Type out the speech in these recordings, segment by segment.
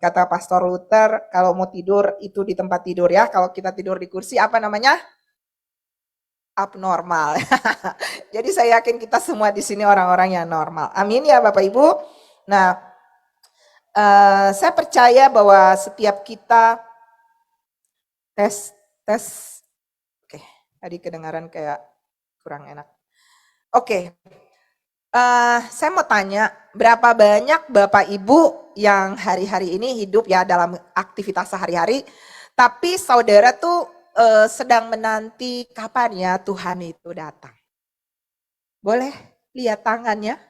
kata Pastor Luther, kalau mau tidur itu di tempat tidur ya. Kalau kita tidur di kursi, apa namanya? Abnormal. Jadi saya yakin kita semua di sini orang-orang yang normal. Amin ya Bapak Ibu. Nah, saya percaya bahwa setiap kita tes. Oke, tadi kedengaran kayak kurang enak. Oke, saya mau tanya, berapa banyak Bapak Ibu yang hari-hari ini hidup ya dalam aktivitas sehari-hari, tapi saudara tuh sedang menanti kapan ya Tuhan itu datang? Boleh lihat tangannya?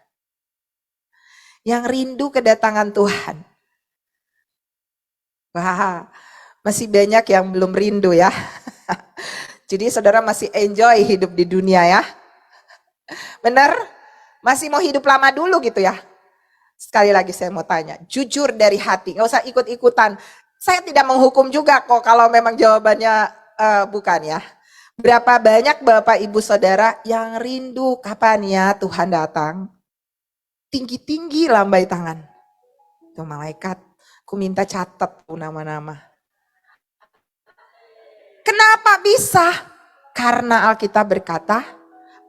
Yang rindu kedatangan Tuhan. Wah, masih banyak yang belum rindu ya. Jadi saudara masih enjoy hidup di dunia ya. Benar? Masih mau hidup lama dulu gitu ya? Sekali lagi saya mau tanya, jujur dari hati, nggak usah ikut-ikutan. Saya tidak menghukum juga kok kalau memang jawabannya bukan ya. Berapa banyak Bapak Ibu Saudara yang rindu kapan ya Tuhan datang? Tinggi-tinggi lambai tangan. Tuh malaikat, aku minta catat tuh nama-nama. Kenapa bisa? Karena Alkitab berkata,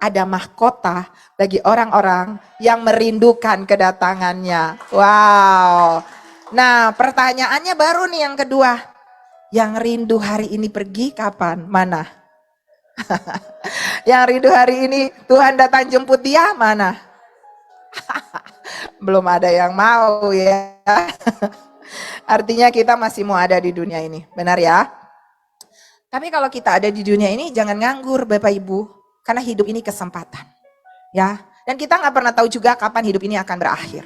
ada mahkota bagi orang-orang yang merindukan kedatangannya. Wow. Nah, pertanyaannya baru nih yang kedua. Yang rindu hari ini pergi kapan? Mana? Yang rindu hari ini Tuhan datang jemput dia? Mana? Belum ada yang mau ya. Artinya kita masih mau ada di dunia ini. Benar ya? Tapi kalau kita ada di dunia ini jangan nganggur Bapak Ibu. Karena hidup ini kesempatan. Ya, dan kita nggak pernah tahu juga kapan hidup ini akan berakhir.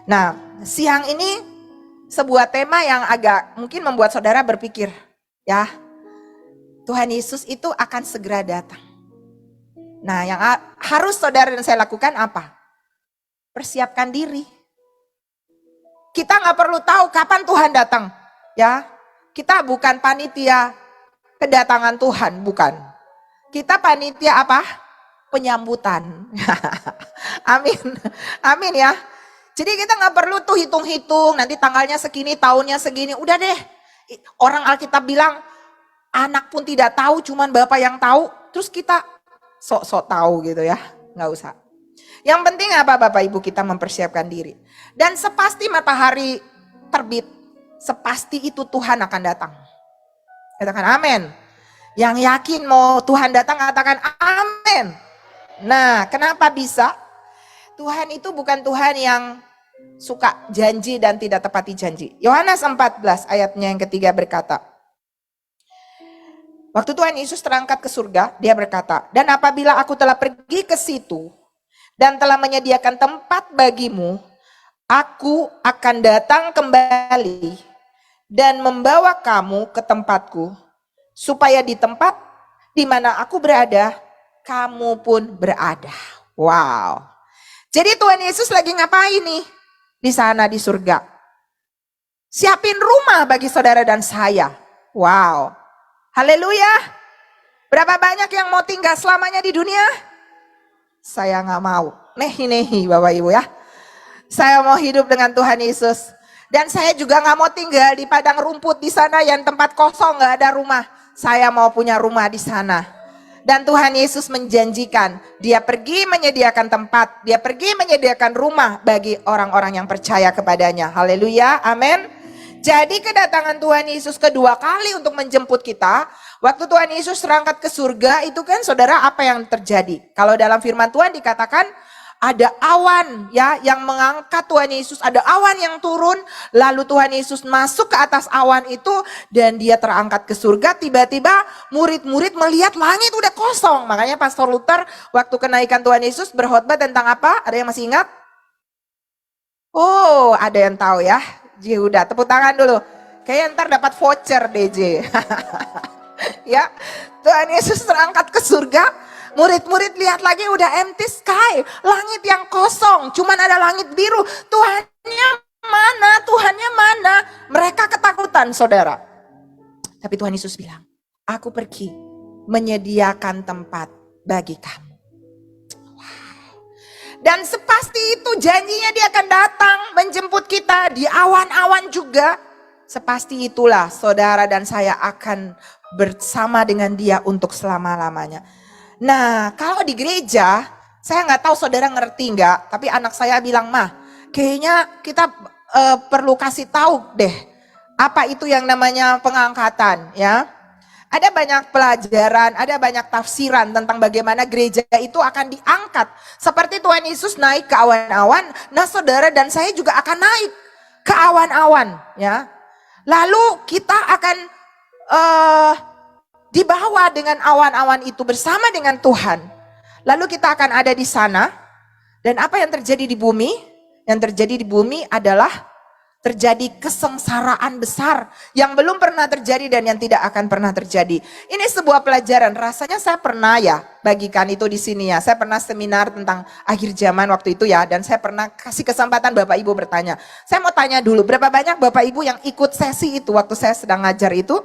Nah, siang ini sebuah tema yang agak mungkin membuat saudara berpikir, ya, Tuhan Yesus itu akan segera datang. Nah, yang harus saudara dan saya lakukan apa? Persiapkan diri. Kita nggak perlu tahu kapan Tuhan datang, ya. Kita bukan panitia kedatangan Tuhan, bukan. Kita panitia apa? Penyambutan. Amin. Amin ya. Jadi kita nggak perlu tuh hitung-hitung nanti tanggalnya segini, tahunnya segini. Udah deh. Orang Alkitab bilang anak pun tidak tahu, cuman Bapa yang tahu. Terus kita sok-sok tahu gitu ya. Nggak usah. Yang penting apa Bapak Ibu, kita mempersiapkan diri. Dan sepasti matahari terbit, sepasti itu Tuhan akan datang. Katakan amin. Yang yakin mau Tuhan datang katakan amin. Nah, kenapa bisa? Tuhan itu bukan Tuhan yang suka janji dan tidak tepati janji. Yohanes 14 ayatnya yang ketiga berkata, waktu Tuhan Yesus terangkat ke surga, dia berkata, dan apabila aku telah pergi ke situ dan telah menyediakan tempat bagimu, aku akan datang kembali dan membawa kamu ke tempatku, supaya di tempat di mana aku berada, kamu pun berada. Wow. Jadi Tuhan Yesus lagi ngapain nih? Di sana di surga. Siapin rumah bagi saudara dan saya. Wow. Haleluya. Berapa banyak yang mau tinggal selamanya di dunia? Saya gak mau. Nehi Bapak Ibu ya. Saya mau hidup dengan Tuhan Yesus. Dan saya juga gak mau tinggal di padang rumput di sana yang tempat kosong gak ada rumah. Saya mau punya rumah di sana. Dan Tuhan Yesus menjanjikan, dia pergi menyediakan tempat, dia pergi menyediakan rumah bagi orang-orang yang percaya kepadanya. Haleluya, amin. Jadi kedatangan Tuhan Yesus kedua kali untuk menjemput kita, waktu Tuhan Yesus terangkat ke surga itu kan saudara apa yang terjadi? Kalau dalam firman Tuhan dikatakan, ada awan ya yang mengangkat Tuhan Yesus, ada awan yang turun, lalu Tuhan Yesus masuk ke atas awan itu dan dia terangkat ke surga. Tiba-tiba murid-murid melihat langit udah kosong. Makanya Pastor Luther waktu kenaikan Tuhan Yesus berkhotbah tentang apa? Ada yang masih ingat? Oh, ada yang tahu ya. Udah tepuk tangan dulu. Kayaknya ntar dapat voucher DJ. Ya, Tuhan Yesus terangkat ke surga. Murid-murid lihat lagi udah empty sky, langit yang kosong, cuman ada langit biru. Tuhannya mana? Tuhannya mana? Mereka ketakutan, saudara. Tapi Tuhan Yesus bilang, aku pergi menyediakan tempat bagi kamu. Wow. Dan sepasti itu janjinya dia akan datang menjemput kita di awan-awan juga. sepasti itulah saudara dan saya akan bersama dengan dia untuk selama-lamanya. Nah, kalau di gereja, saya nggak tahu saudara ngerti nggak, tapi anak saya bilang, "Mah, kayaknya kita perlu kasih tahu deh, apa itu yang namanya pengangkatan ya." Ada banyak pelajaran, ada banyak tafsiran tentang bagaimana gereja itu akan diangkat. Seperti Tuhan Yesus naik ke awan-awan, nah saudara dan saya juga akan naik ke awan-awan ya. Lalu kita akan dibawa dengan awan-awan itu bersama dengan Tuhan. Lalu kita akan ada di sana. Dan apa yang terjadi di bumi? Yang terjadi di bumi adalah terjadi kesengsaraan besar yang belum pernah terjadi dan yang tidak akan pernah terjadi. Ini sebuah pelajaran. Rasanya saya pernah ya bagikan itu di sini ya. Saya pernah seminar tentang akhir zaman waktu itu ya, dan saya pernah kasih kesempatan Bapak Ibu bertanya. Saya mau tanya dulu, berapa banyak Bapak Ibu yang ikut sesi itu waktu saya sedang ngajar itu?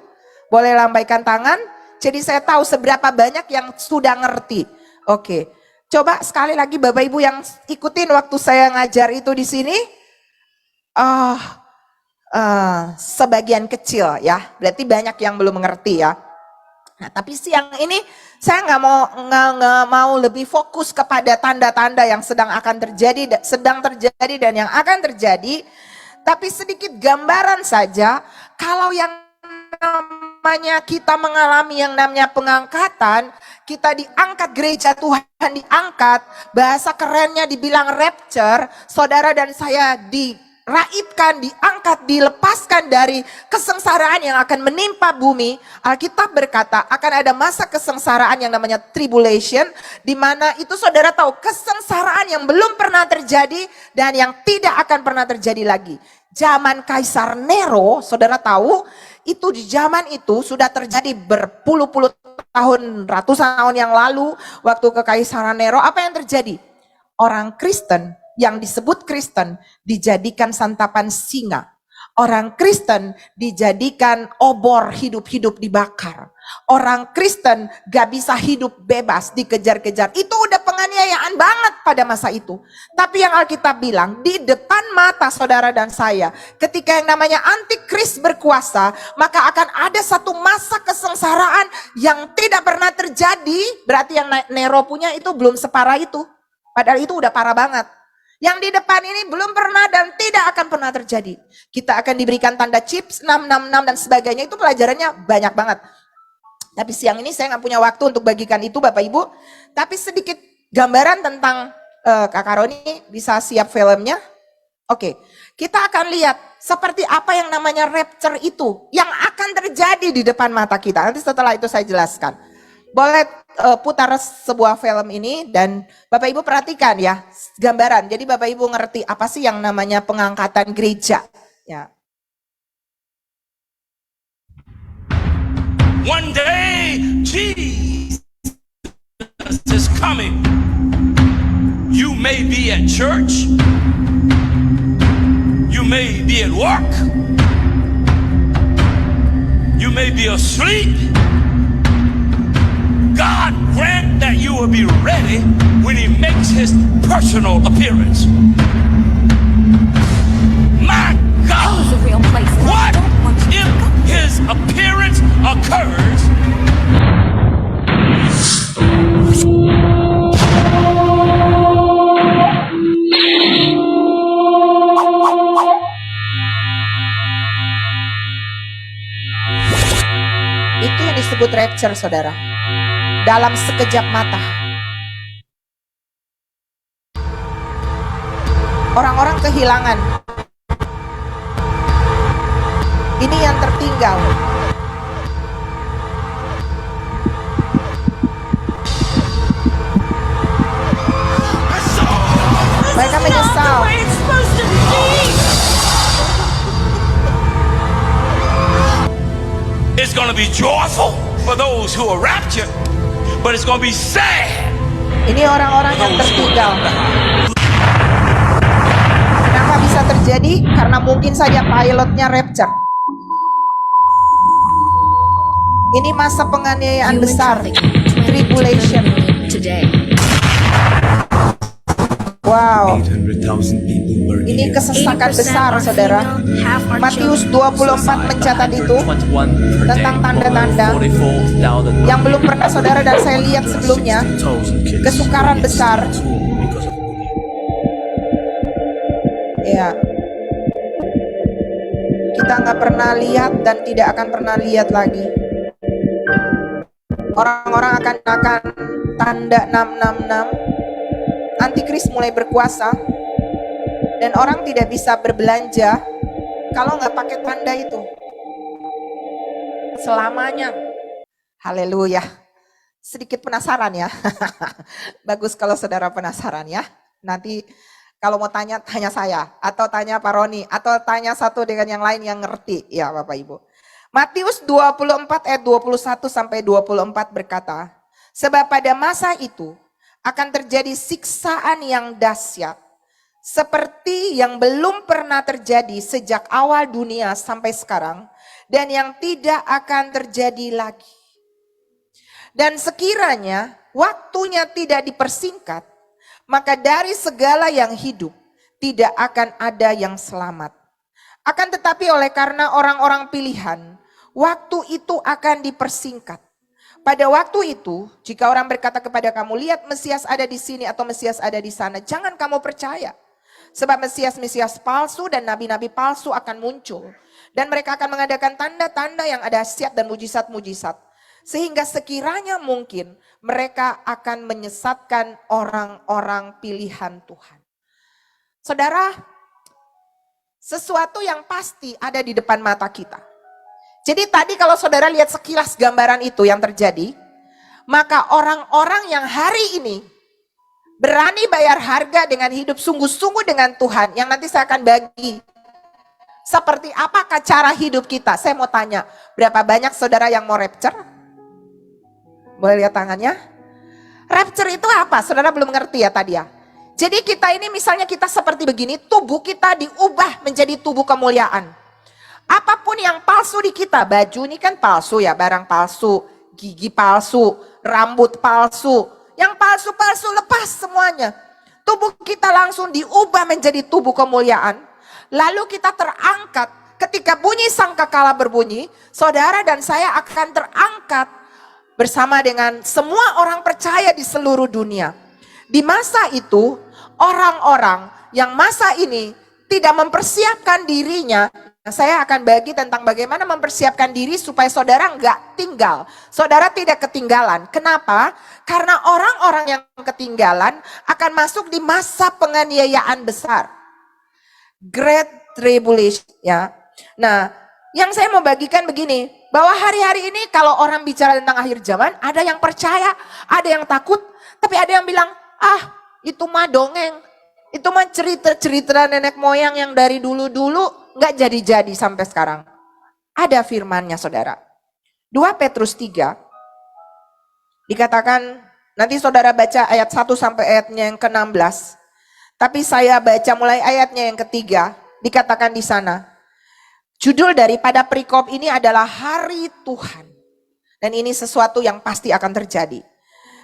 Boleh lambaikan tangan. Jadi saya tahu seberapa banyak yang sudah ngerti. Oke. Coba sekali lagi Bapak Ibu yang ikutin waktu saya ngajar itu di sini. Sebagian kecil ya, berarti banyak yang belum mengerti ya. Nah, tapi siang ini saya nggak mau lebih fokus kepada tanda-tanda yang sedang terjadi dan yang akan terjadi, tapi sedikit gambaran saja. Kalau yang namanya kita mengalami yang namanya pengangkatan, kita diangkat, gereja Tuhan diangkat, bahasa kerennya dibilang rapture, saudara dan saya diraibkan, diangkat, dilepaskan dari kesengsaraan yang akan menimpa bumi. Alkitab berkata akan ada masa kesengsaraan yang namanya tribulation, di mana itu saudara tahu kesengsaraan yang belum pernah terjadi dan yang tidak akan pernah terjadi lagi. Zaman Kaisar Nero, saudara tahu, itu di zaman itu sudah terjadi berpuluh-puluh tahun, ratusan tahun yang lalu, waktu kekaisaran Nero, apa yang terjadi? Orang Kristen yang disebut Kristen dijadikan santapan singa. Orang Kristen dijadikan obor hidup-hidup dibakar. Orang Kristen gak bisa hidup bebas, dikejar-kejar. Itu udah penganiayaan banget pada masa itu. Tapi yang Alkitab bilang, di depan mata saudara dan saya, ketika yang namanya antikris berkuasa, maka akan ada satu masa kesengsaraan yang tidak pernah terjadi. Berarti yang Nero punya itu belum separah itu. Padahal itu udah parah banget. Yang di depan ini belum pernah dan tidak akan pernah terjadi. Kita akan diberikan tanda chips 666 dan sebagainya. Itu pelajarannya banyak banget. Tapi siang ini saya nggak punya waktu untuk bagikan itu Bapak Ibu. Tapi sedikit gambaran tentang Kak Roni, bisa siap filmnya? Oke, kita akan lihat seperti apa yang namanya rapture itu. Yang akan terjadi di depan mata kita. Nanti setelah itu saya jelaskan. Boleh putar sebuah film ini dan Bapak Ibu perhatikan ya gambaran. Jadi Bapak Ibu ngerti apa sih yang namanya pengangkatan gereja ya. One day Jesus is coming. You may be at church. You may be at work. You may be asleep. God grant that you will be ready when he makes his personal appearance. My God, what if his appearance occurs? Itu yang disebut rapture saudara. Dalam sekejap mata. Orang-orang kehilangan. Ini yang tertinggal. Mereka menyesal. It's going to be joyful for those who are raptured, but it's going to be sad. Ini orang-orang yang tertinggal. Kenapa bisa terjadi? Karena mungkin saja pilotnya rapture. Ini masa penganiayaan besar, tribulation. Wow. 800,000 people per Ini year. kesesakan besar, saudara. Matius 24 mencatat itu tentang tanda-tanda yang belum pernah saudara dan saya lihat sebelumnya. Kesukaran besar. Ya, kita nggak pernah lihat dan tidak akan pernah lihat lagi. Orang-orang akan tanda 666. Antikris mulai berkuasa dan orang tidak bisa berbelanja kalau nggak pakai tanda itu selamanya. Haleluya. Sedikit penasaran ya. Bagus kalau saudara penasaran ya. Nanti kalau mau tanya saya, atau tanya Pak Roni, atau tanya satu dengan yang lain yang ngerti. Ya Bapak Ibu. Matius 24 ayat 21 sampai 24 berkata, sebab pada masa itu akan terjadi siksaan yang dahsyat, seperti yang belum pernah terjadi sejak awal dunia sampai sekarang, dan yang tidak akan terjadi lagi. Dan sekiranya waktunya tidak dipersingkat, maka dari segala yang hidup tidak akan ada yang selamat. Akan tetapi oleh karena orang-orang pilihan, waktu itu akan dipersingkat. Pada waktu itu, jika orang berkata kepada kamu, lihat Mesias ada di sini atau Mesias ada di sana, jangan kamu percaya. Sebab Mesias-Mesias palsu dan nabi-nabi palsu akan muncul. Dan mereka akan mengadakan tanda-tanda yang dahsyat dan mujizat-mujizat. Sehingga sekiranya mungkin mereka akan menyesatkan orang-orang pilihan Tuhan. Saudara, sesuatu yang pasti ada di depan mata kita. Jadi tadi kalau saudara lihat sekilas gambaran itu yang terjadi, maka orang-orang yang hari ini berani bayar harga dengan hidup sungguh-sungguh dengan Tuhan, yang nanti saya akan bagi. Seperti apakah cara hidup kita? Saya mau tanya, berapa banyak saudara yang mau rapture? Boleh lihat tangannya? Rapture itu apa? Saudara belum ngerti ya tadi ya. Jadi kita ini misalnya kita seperti begini, tubuh kita diubah menjadi tubuh kemuliaan. Apapun yang palsu di kita, baju ini kan palsu ya, barang palsu, gigi palsu, rambut palsu. Yang palsu-palsu lepas semuanya. Tubuh kita langsung diubah menjadi tubuh kemuliaan. Lalu kita terangkat, ketika bunyi sangkakala berbunyi, saudara dan saya akan terangkat bersama dengan semua orang percaya di seluruh dunia. Di masa itu, orang-orang yang masa ini tidak mempersiapkan dirinya, saya akan bagi tentang bagaimana mempersiapkan diri supaya saudara enggak tinggal. Saudara tidak ketinggalan. Kenapa? Karena orang-orang yang ketinggalan akan masuk di masa penganiayaan besar. Great Tribulation ya. Nah, yang saya mau bagikan begini, bahwa hari-hari ini kalau orang bicara tentang akhir zaman, ada yang percaya, ada yang takut, tapi ada yang bilang, itu mah dongeng, itu mah cerita-cerita nenek moyang yang dari dulu-dulu nggak jadi-jadi sampai sekarang. Ada firmannya saudara. 2 Petrus 3, dikatakan, nanti saudara baca ayat 1 sampai ayatnya yang ke-16, tapi saya baca mulai ayatnya yang ketiga, dikatakan di sana, judul daripada perikop ini adalah Hari Tuhan. Dan ini sesuatu yang pasti akan terjadi.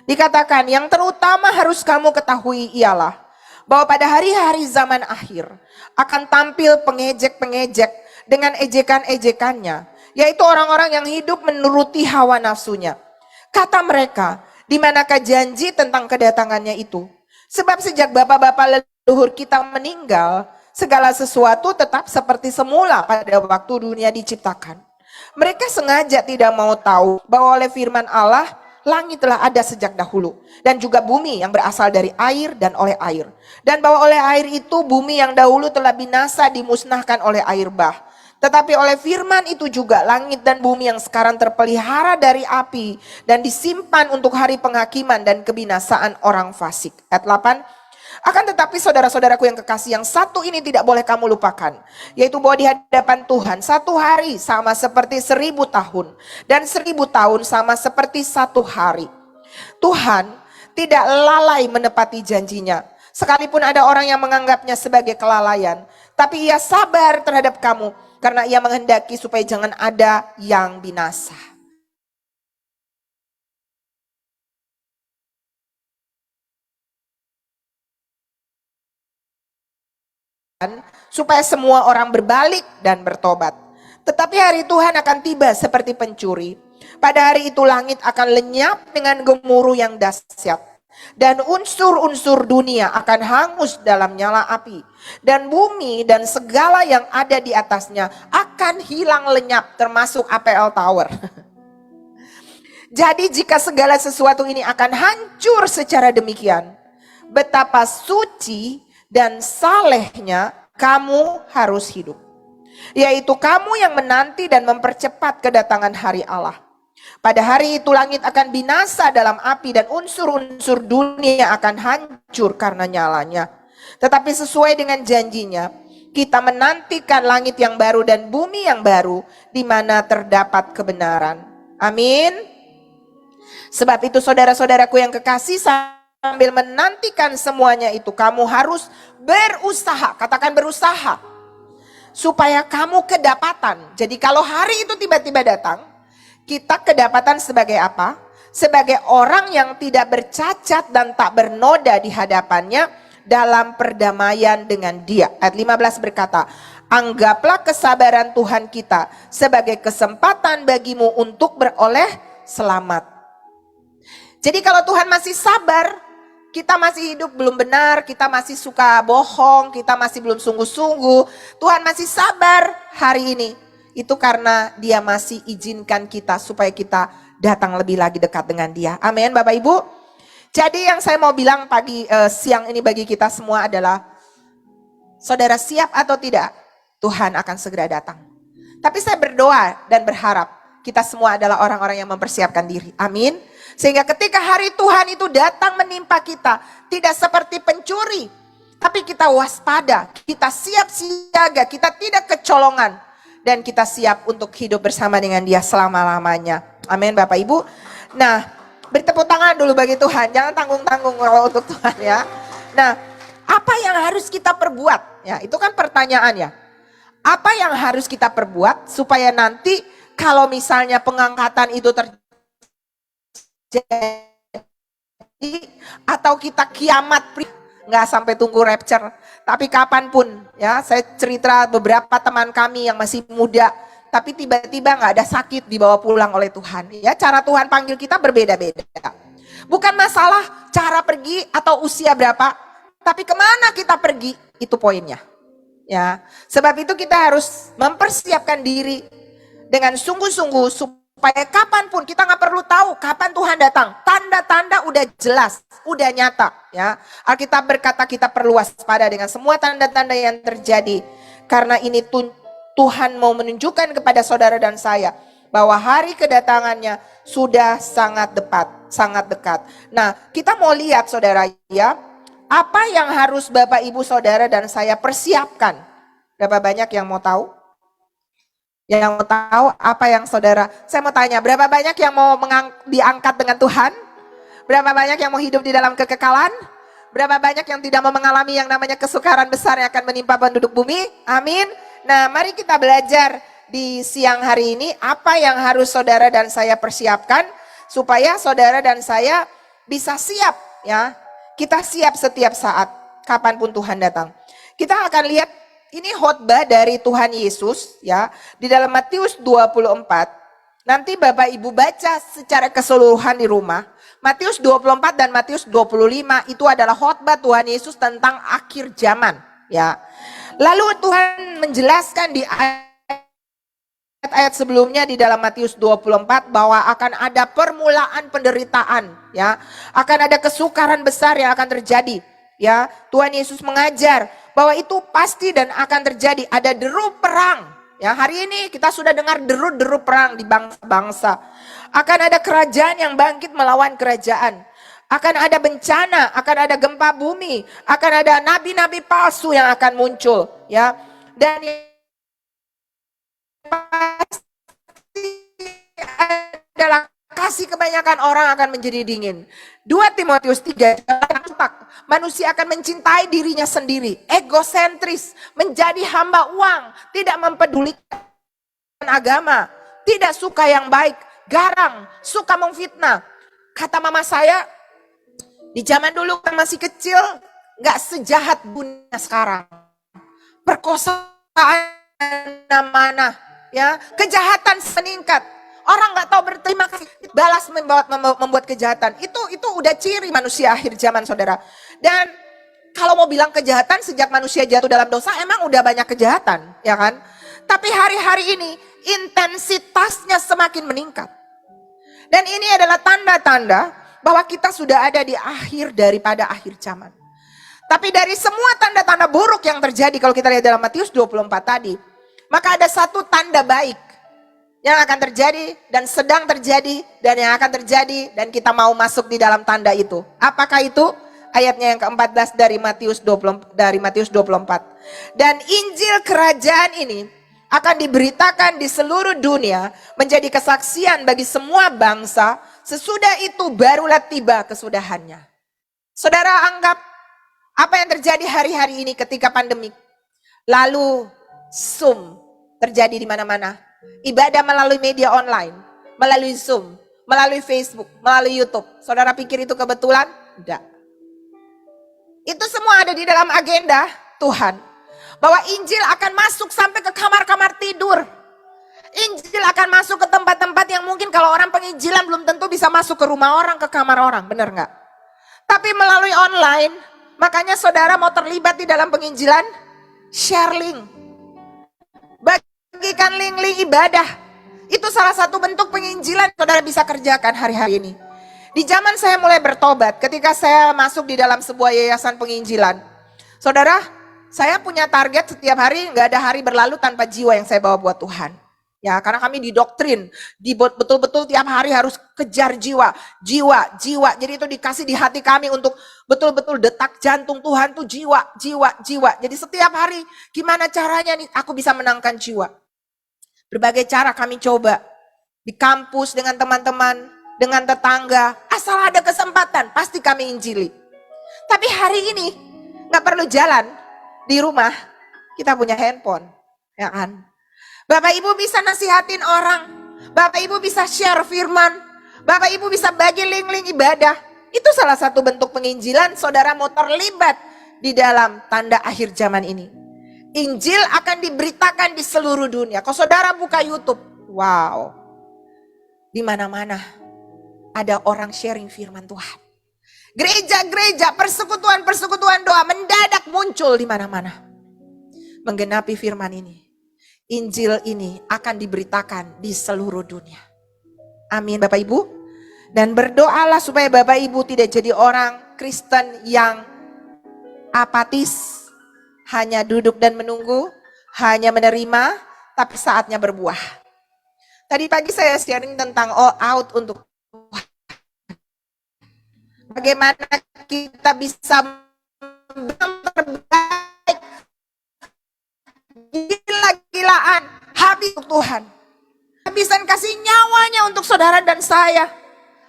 Dikatakan yang terutama harus kamu ketahui ialah bahwa pada hari-hari zaman akhir akan tampil pengejek-pengejek dengan ejekan-ejekannya. Yaitu orang-orang yang hidup menuruti hawa nafsunya. Kata mereka, di manakah janji tentang kedatangannya itu? Sebab sejak bapak-bapak leluhur kita meninggal, segala sesuatu tetap seperti semula pada waktu dunia diciptakan. Mereka sengaja tidak mau tahu bahwa oleh firman Allah, langit telah ada sejak dahulu. Dan juga bumi yang berasal dari air dan oleh air. Dan bahwa oleh air itu bumi yang dahulu telah binasa dimusnahkan oleh air bah. Tetapi oleh firman itu juga langit dan bumi yang sekarang terpelihara dari api. Dan disimpan untuk hari penghakiman dan kebinasaan orang fasik. Ayat 8. Akan tetapi saudara-saudaraku yang kekasih, yang satu ini tidak boleh kamu lupakan. Yaitu bahwa di hadapan Tuhan satu hari sama seperti 1000 tahun. Dan 1000 tahun sama seperti satu hari. Tuhan tidak lalai menepati janjinya. Sekalipun ada orang yang menganggapnya sebagai kelalaian. Tapi ia sabar terhadap kamu. Karena ia menghendaki supaya jangan ada yang binasa. supaya semua orang berbalik dan bertobat. Tetapi hari Tuhan akan tiba seperti pencuri. Pada hari itu langit akan lenyap dengan gemuruh yang dahsyat. Dan unsur-unsur dunia akan hangus dalam nyala api. Dan bumi dan segala yang ada di atasnya akan hilang lenyap, termasuk APL Tower. Jadi jika segala sesuatu ini akan hancur secara demikian, betapa suci dan salehnya kamu harus hidup. Yaitu kamu yang menanti dan mempercepat kedatangan hari Allah. Pada hari itu langit akan binasa dalam api dan unsur-unsur dunia akan hancur karena nyalanya. Tetapi sesuai dengan janjinya, kita menantikan langit yang baru dan bumi yang baru di mana terdapat kebenaran. Amin. Sebab itu saudara-saudaraku yang kekasih, sambil menantikan semuanya itu kamu harus berusaha, katakan berusaha, supaya kamu kedapatan. Jadi kalau hari itu tiba-tiba datang, kita kedapatan sebagai apa? Sebagai orang yang tidak bercacat dan tak bernoda di hadapannya dalam perdamaian dengan Dia. Ayat 15 berkata, anggaplah kesabaran Tuhan kita sebagai kesempatan bagimu untuk beroleh selamat. Jadi kalau Tuhan masih sabar, kita masih hidup belum benar, kita masih suka bohong, kita masih belum sungguh-sungguh, Tuhan masih sabar hari ini. Itu karena Dia masih izinkan kita supaya kita datang lebih lagi dekat dengan Dia. Amin Bapak Ibu. Jadi yang saya mau bilang siang ini bagi kita semua adalah, saudara siap atau tidak, Tuhan akan segera datang. Tapi saya berdoa dan berharap kita semua adalah orang-orang yang mempersiapkan diri. Amin. Sehingga ketika hari Tuhan itu datang menimpa kita, tidak seperti pencuri, tapi kita waspada, kita siap siaga, kita tidak kecolongan, dan kita siap untuk hidup bersama dengan Dia selama-lamanya. Amin Bapak Ibu. Nah, beri tepuk tangan dulu bagi Tuhan, jangan tanggung-tanggung kalau untuk Tuhan ya. Nah, apa yang harus kita perbuat? Ya, itu kan pertanyaan ya. Apa yang harus kita perbuat supaya nanti kalau misalnya pengangkatan itu terjadi atau kita kiamat, nggak sampai tunggu rapture, tapi kapanpun ya. Saya cerita beberapa teman kami yang masih muda, tapi tiba-tiba nggak ada sakit dibawa pulang oleh Tuhan. Ya, cara Tuhan panggil kita berbeda-beda. Bukan masalah cara pergi atau usia berapa, tapi kemana kita pergi, itu poinnya. Ya, sebab itu kita harus mempersiapkan diri dengan sungguh-sungguh supaya kapanpun kita nggak perlu tahu kapan Tuhan datang. Tanda-tanda udah jelas, udah nyata. Ya, Alkitab berkata kita perlu waspada dengan semua tanda-tanda yang terjadi. Karena ini Tuhan mau menunjukkan kepada saudara dan saya bahwa hari kedatangannya sudah sangat dekat. Nah, kita mau lihat saudara ya, apa yang harus Bapak Ibu Saudara dan saya persiapkan? Berapa banyak yang mau tahu? Yang mau tahu apa yang saudara, saya mau tanya, berapa banyak yang mau diangkat dengan Tuhan? Berapa banyak yang mau hidup di dalam kekekalan? Berapa banyak yang tidak mau mengalami yang namanya kesukaran besar yang akan menimpa penduduk bumi? Amin. Nah, mari kita belajar di siang hari ini apa yang harus saudara dan saya persiapkan supaya saudara dan saya bisa siap ya. Kita siap setiap saat kapanpun Tuhan datang. Kita akan lihat ini khotbah dari Tuhan Yesus ya di dalam Matius 24. Nanti Bapak Ibu baca secara keseluruhan di rumah. Matius 24 dan Matius 25 itu adalah khotbah Tuhan Yesus tentang akhir zaman ya. Lalu Tuhan menjelaskan di ayat sebelumnya di dalam Matius 24 bahwa akan ada permulaan penderitaan ya. Akan ada kesukaran besar yang akan terjadi ya. Tuhan Yesus mengajar bahwa itu pasti dan akan terjadi, ada deru perang. Ya, hari ini kita sudah dengar deru-deru perang di bangsa-bangsa. Akan ada kerajaan yang bangkit melawan kerajaan. Akan ada bencana, akan ada gempa bumi, akan ada nabi-nabi palsu yang akan muncul, ya. Dan pasti adalah kasih kebanyakan orang akan menjadi dingin. 2 Timotius 3 tampak manusia akan mencintai dirinya sendiri, egosentris, menjadi hamba uang, tidak mempedulikan agama, tidak suka yang baik, garang, suka memfitnah. Kata mama saya, di zaman dulu kan masih kecil, gak sejahat dunia sekarang. perkosaan mana, ya, kejahatan meningkat. Orang nggak tahu berterima kasih, balas membuat kejahatan. Itu udah ciri manusia akhir zaman, saudara. Dan kalau mau bilang kejahatan sejak manusia jatuh dalam dosa, emang udah banyak kejahatan, ya kan? Tapi hari-hari ini intensitasnya semakin meningkat. Dan ini adalah tanda-tanda bahwa kita sudah ada di akhir daripada akhir zaman. Tapi dari semua tanda-tanda buruk yang terjadi, kalau kita lihat dalam Matius 24 tadi, maka ada satu tanda baik yang akan terjadi dan sedang terjadi dan yang akan terjadi, dan kita mau masuk di dalam tanda itu. Apakah itu? Ayatnya yang ke-14 dari Matius 24. Dan Injil kerajaan ini akan diberitakan di seluruh dunia menjadi kesaksian bagi semua bangsa, sesudah itu barulah tiba kesudahannya. Saudara, anggap apa yang terjadi hari-hari ini ketika pandemik. Lalu Zoom terjadi di mana-mana. Ibadah melalui media online, melalui Zoom, melalui Facebook, melalui YouTube. Saudara pikir itu kebetulan? Tidak. Itu semua ada di dalam agenda Tuhan. Bahwa Injil akan masuk sampai ke kamar-kamar tidur. Injil akan masuk ke tempat-tempat yang mungkin kalau orang penginjilan belum tentu bisa masuk ke rumah orang, ke kamar orang. Benar nggak? Tapi melalui online, makanya saudara mau terlibat di dalam penginjilan, share link. Bagikan link-link ibadah. Itu salah satu bentuk penginjilan saudara bisa kerjakan hari-hari ini. Di zaman saya mulai bertobat, ketika saya masuk di dalam sebuah yayasan penginjilan. Saudara, saya punya target setiap hari, gak ada hari berlalu tanpa jiwa yang saya bawa buat Tuhan. Ya, karena kami didoktrin, betul-betul tiap hari harus kejar jiwa. Jadi itu dikasih di hati kami untuk betul-betul detak jantung Tuhan tuh jiwa. Jadi setiap hari, gimana caranya nih aku bisa menangkan jiwa. Berbagai cara kami coba. Di kampus dengan teman-teman, dengan tetangga, asal ada kesempatan pasti kami injili. Tapi hari ini gak perlu jalan, di rumah kita punya handphone, ya kan? Bapak Ibu bisa nasihatin orang, Bapak Ibu bisa share firman, Bapak Ibu bisa bagi link-link ibadah. Itu salah satu bentuk penginjilan saudara mau terlibat di dalam tanda akhir zaman ini. Injil akan diberitakan di seluruh dunia. Kalau saudara buka YouTube, wow, di mana-mana ada orang sharing firman Tuhan. Gereja-gereja, persekutuan-persekutuan doa mendadak muncul di mana-mana. Menggenapi firman ini. Injil ini akan diberitakan di seluruh dunia. Amin Bapak Ibu. Dan berdoalah supaya Bapak Ibu tidak jadi orang Kristen yang apatis. Hanya duduk dan menunggu, hanya menerima, tapi saatnya berbuah. Tadi pagi saya sharing tentang all out untuk bagaimana kita bisa terbaik, gila-gilaan, habis untuk Tuhan. Habisan kasih nyawanya untuk saudara dan saya.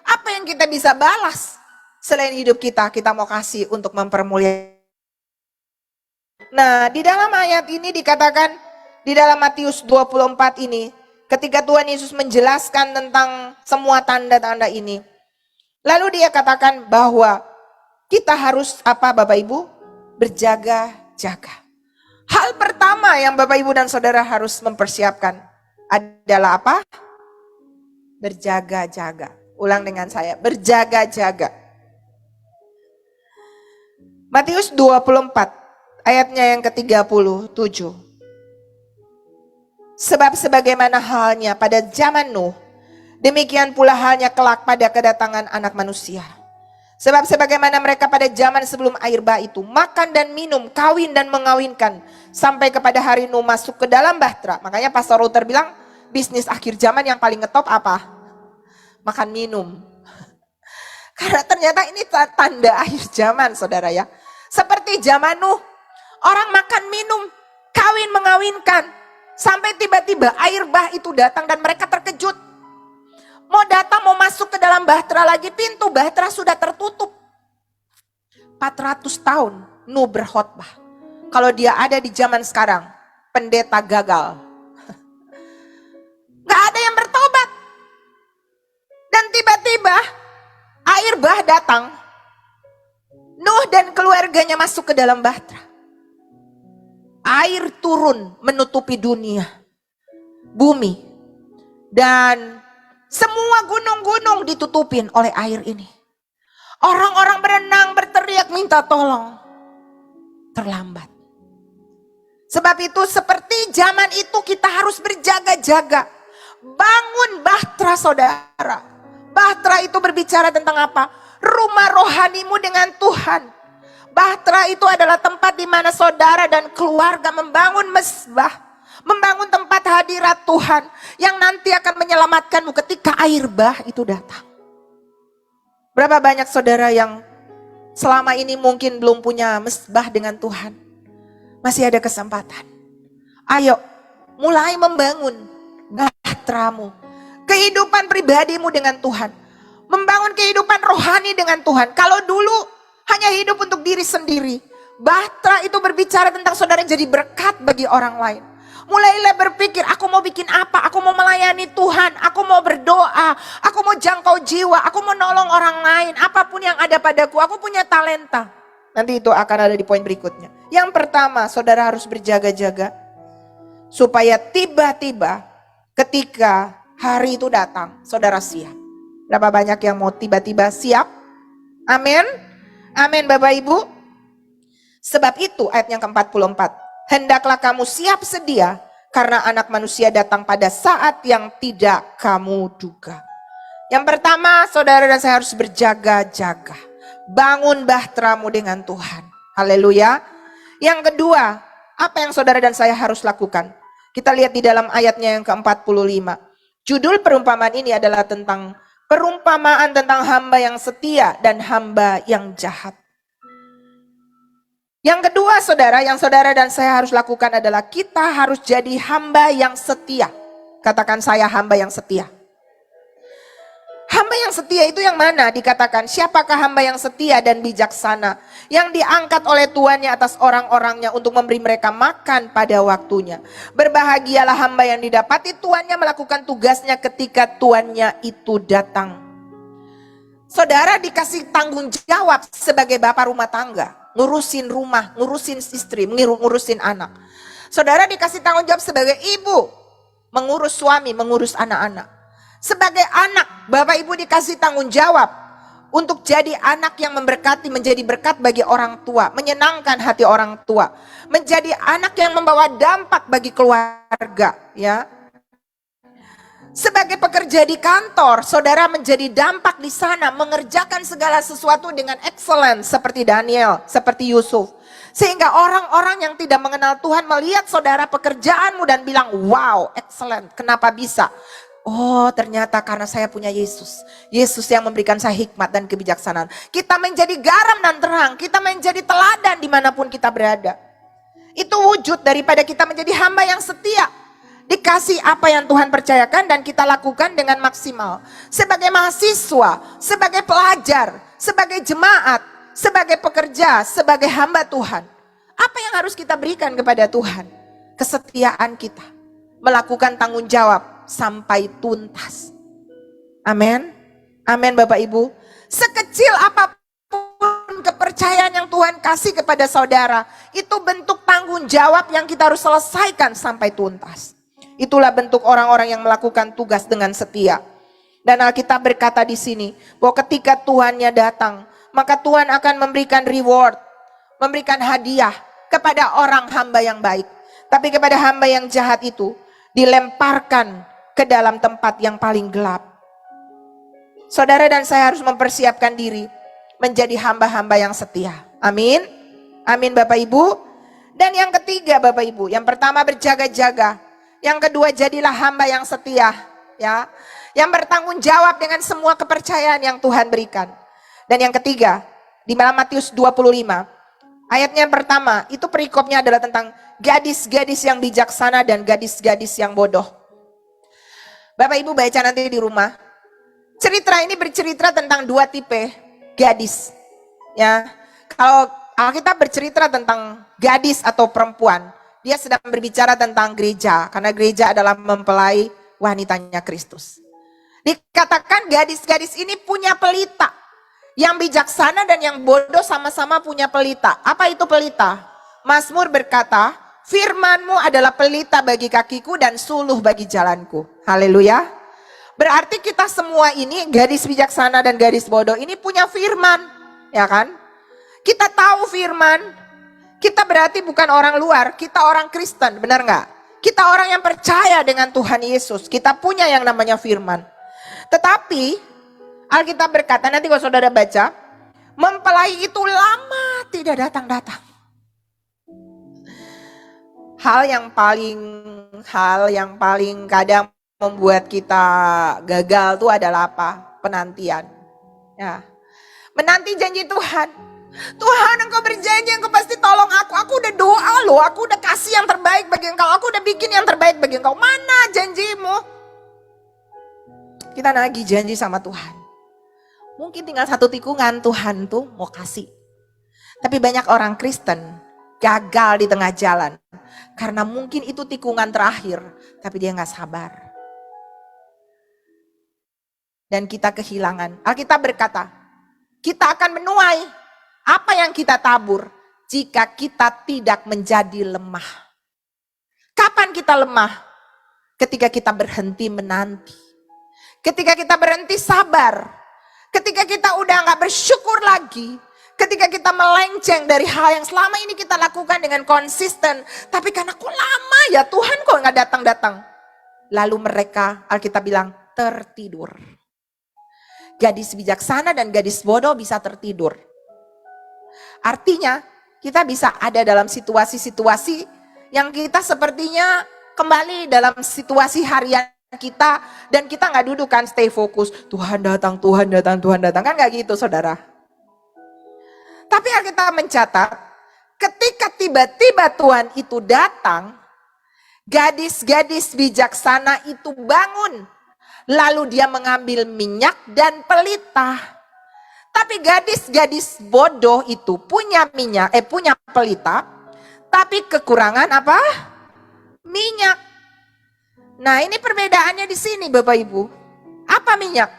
Apa yang kita bisa balas? Selain hidup kita mau kasih untuk mempermuliakan. Nah, di dalam ayat ini dikatakan, di dalam Matius 24 ini, ketika Tuhan Yesus menjelaskan tentang semua tanda-tanda ini, lalu dia katakan bahwa kita harus apa Bapak Ibu? Berjaga-jaga. Hal pertama yang Bapak Ibu dan Saudara harus mempersiapkan adalah apa? Berjaga-jaga. Ulang dengan saya, berjaga-jaga. Matius 24 ayatnya yang ke-37. Sebab sebagaimana halnya pada zaman Nuh, demikian pula halnya kelak pada kedatangan Anak Manusia. Sebab sebagaimana mereka pada zaman sebelum air bah itu makan dan minum, kawin dan mengawinkan, sampai kepada hari Nuh masuk ke dalam bahtera. Makanya Pastor Luther bilang bisnis akhir zaman yang paling ngetop apa? Makan minum. Karena ternyata ini tanda akhir zaman saudara ya. Seperti zaman Nuh, orang makan minum, kawin mengawinkan, sampai tiba-tiba air bah itu datang dan mereka terkejut. Mau datang, mau masuk ke dalam bahtera lagi, pintu bahtera sudah tertutup. 400 tahun Nuh berkhotbah. Kalau dia ada di zaman sekarang, pendeta gagal. Gak ada yang bertobat. Dan tiba-tiba air bah datang. Nuh dan keluarganya masuk ke dalam bahtera. air turun menutupi dunia, bumi, dan semua gunung-gunung ditutupin oleh air ini. Orang-orang berenang berteriak minta tolong, terlambat. Sebab itu seperti zaman itu kita harus berjaga-jaga. Bangun bahtera saudara. Bahtera itu berbicara tentang apa? Rumah rohanimu dengan Tuhan. Bahtera itu adalah tempat di mana saudara dan keluarga membangun mezbah, membangun tempat hadirat Tuhan yang nanti akan menyelamatkanmu ketika air bah itu datang. Berapa banyak saudara yang selama ini mungkin belum punya mezbah dengan Tuhan? Masih ada kesempatan. Ayo, mulai membangun bahteramu, kehidupan pribadimu dengan Tuhan, membangun kehidupan rohani dengan Tuhan. Kalau dulu hanya hidup untuk diri sendiri, bahtera itu berbicara tentang saudara jadi berkat bagi orang lain. Mulailah berpikir, aku mau bikin apa? Aku mau melayani Tuhan, aku mau berdoa, aku mau jangkau jiwa, aku mau nolong orang lain. Apapun yang ada padaku, aku punya talenta. Nanti itu akan ada di poin berikutnya. Yang pertama, saudara harus berjaga-jaga supaya tiba-tiba ketika hari itu datang, saudara siap. Berapa banyak yang mau tiba-tiba siap? Amin. Amin Bapak Ibu. Sebab itu ayat yang ke-44. Hendaklah kamu siap sedia karena anak manusia datang pada saat yang tidak kamu duga. Yang pertama, saudara dan saya harus berjaga-jaga. Bangun bahteramu dengan Tuhan. Haleluya. Yang kedua, apa yang saudara dan saya harus lakukan? Kita lihat di dalam ayatnya yang ke-45. Judul perumpamaan ini adalah tentang perumpamaan tentang hamba yang setia dan hamba yang jahat. Yang kedua saudara, yang saudara dan saya harus lakukan adalah kita harus jadi hamba yang setia. Katakan saya hamba yang setia. Hamba yang setia itu yang mana? Dikatakan siapakah hamba yang setia dan bijaksana, yang diangkat oleh tuannya atas orang-orangnya untuk memberi mereka makan pada waktunya. Berbahagialah hamba yang didapati tuannya melakukan tugasnya ketika tuannya itu datang. Saudara dikasih tanggung jawab sebagai bapak rumah tangga, ngurusin rumah, ngurusin istri, ngurusin anak. Saudara dikasih tanggung jawab sebagai ibu, mengurus suami, mengurus anak-anak. Sebagai anak, Bapak Ibu dikasih tanggung jawab untuk jadi anak yang memberkati, menjadi berkat bagi orang tua, menyenangkan hati orang tua, menjadi anak yang membawa dampak bagi keluarga, ya. Sebagai pekerja di kantor, saudara menjadi dampak di sana, mengerjakan segala sesuatu dengan excellent seperti Daniel, seperti Yusuf. Sehingga orang-orang yang tidak mengenal Tuhan melihat saudara pekerjaanmu dan bilang, wow, excellent, kenapa bisa? Oh, ternyata karena saya punya Yesus. Yesus yang memberikan saya hikmat dan kebijaksanaan. Kita menjadi garam dan terang. Kita menjadi teladan dimanapun kita berada. Itu wujud daripada kita menjadi hamba yang setia. Dikasih apa yang Tuhan percayakan dan kita lakukan dengan maksimal. Sebagai mahasiswa, sebagai pelajar, sebagai jemaat, sebagai pekerja, sebagai hamba Tuhan. Apa yang harus kita berikan kepada Tuhan? Kesetiaan kita. Melakukan tanggung jawab sampai tuntas. Amin. Amin Bapak Ibu. Sekecil apapun kepercayaan yang Tuhan kasih kepada saudara, itu bentuk tanggung jawab yang kita harus selesaikan sampai tuntas. Itulah bentuk orang-orang yang melakukan tugas dengan setia. Dan Alkitab berkata di sini bahwa ketika Tuhannya datang, maka Tuhan akan memberikan reward, memberikan hadiah kepada orang hamba yang baik. Tapi kepada hamba yang jahat itu dilemparkan ke dalam tempat yang paling gelap. Saudara dan saya harus mempersiapkan diri menjadi hamba-hamba yang setia. Amin. Amin Bapak Ibu. Dan yang ketiga Bapak Ibu, yang pertama berjaga-jaga. Yang kedua jadilah hamba yang setia, ya. Yang bertanggung jawab dengan semua kepercayaan yang Tuhan berikan. Dan yang ketiga, di dalam Matius 25, ayatnya yang pertama, itu perikopnya adalah tentang gadis-gadis yang bijaksana dan gadis-gadis yang bodoh. Bapak Ibu baca nanti di rumah. Cerita ini bercerita tentang dua tipe gadis. Ya, kalau Alkitab bercerita tentang gadis atau perempuan, dia sedang berbicara tentang gereja, karena gereja adalah mempelai wanitanya Kristus. Dikatakan gadis-gadis ini punya pelita. Yang bijaksana dan yang bodoh sama-sama punya pelita. Apa itu pelita? Mazmur berkata, Firman-Mu adalah pelita bagi kakiku dan suluh bagi jalanku. Haleluya. Berarti kita semua ini, gadis bijaksana dan gadis bodoh ini punya firman, ya kan? Kita tahu firman, kita berarti bukan orang luar, kita orang Kristen, benar nggak? Kita orang yang percaya dengan Tuhan Yesus, kita punya yang namanya firman. Tetapi Alkitab berkata, nanti kalau saudara baca, mempelai itu lama tidak datang-datang. Hal yang paling kadang membuat kita gagal itu adalah apa? Penantian. Ya. Menanti janji Tuhan. Tuhan, Engkau berjanji, Engkau pasti tolong aku. Aku udah doa loh, aku udah kasih yang terbaik bagi Engkau. Aku udah bikin yang terbaik bagi Engkau. Mana janjimu? Kita nagih janji sama Tuhan. Mungkin tinggal satu tikungan Tuhan tuh mau kasih. Tapi banyak orang Kristen gagal di tengah jalan. Karena mungkin itu tikungan terakhir, tapi dia gak sabar. Dan kita kehilangan. Alkitab berkata, kita akan menuai apa yang kita tabur jika kita tidak menjadi lemah. Kapan kita lemah? Ketika kita berhenti menanti. Ketika kita berhenti sabar. Ketika kita udah gak bersyukur lagi. Ketika kita melenceng dari hal yang selama ini kita lakukan dengan konsisten. Tapi karena kok lama ya Tuhan kok gak datang-datang. Lalu mereka, Alkitab bilang, tertidur. Gadis bijaksana dan gadis bodoh bisa tertidur. Artinya kita bisa ada dalam situasi-situasi yang kita sepertinya kembali dalam situasi harian kita. Dan kita gak duduk kan stay fokus. Tuhan datang, Tuhan datang, Tuhan datang. Kan gak gitu saudara. Tapi Alkitab mencatat, ketika tiba-tiba Tuhan itu datang, gadis-gadis bijaksana itu bangun. Lalu dia mengambil minyak dan pelita. Tapi gadis-gadis bodoh itu punya punya pelita, tapi kekurangan apa? Minyak. Nah, ini perbedaannya di sini Bapak Ibu. Apa minyak?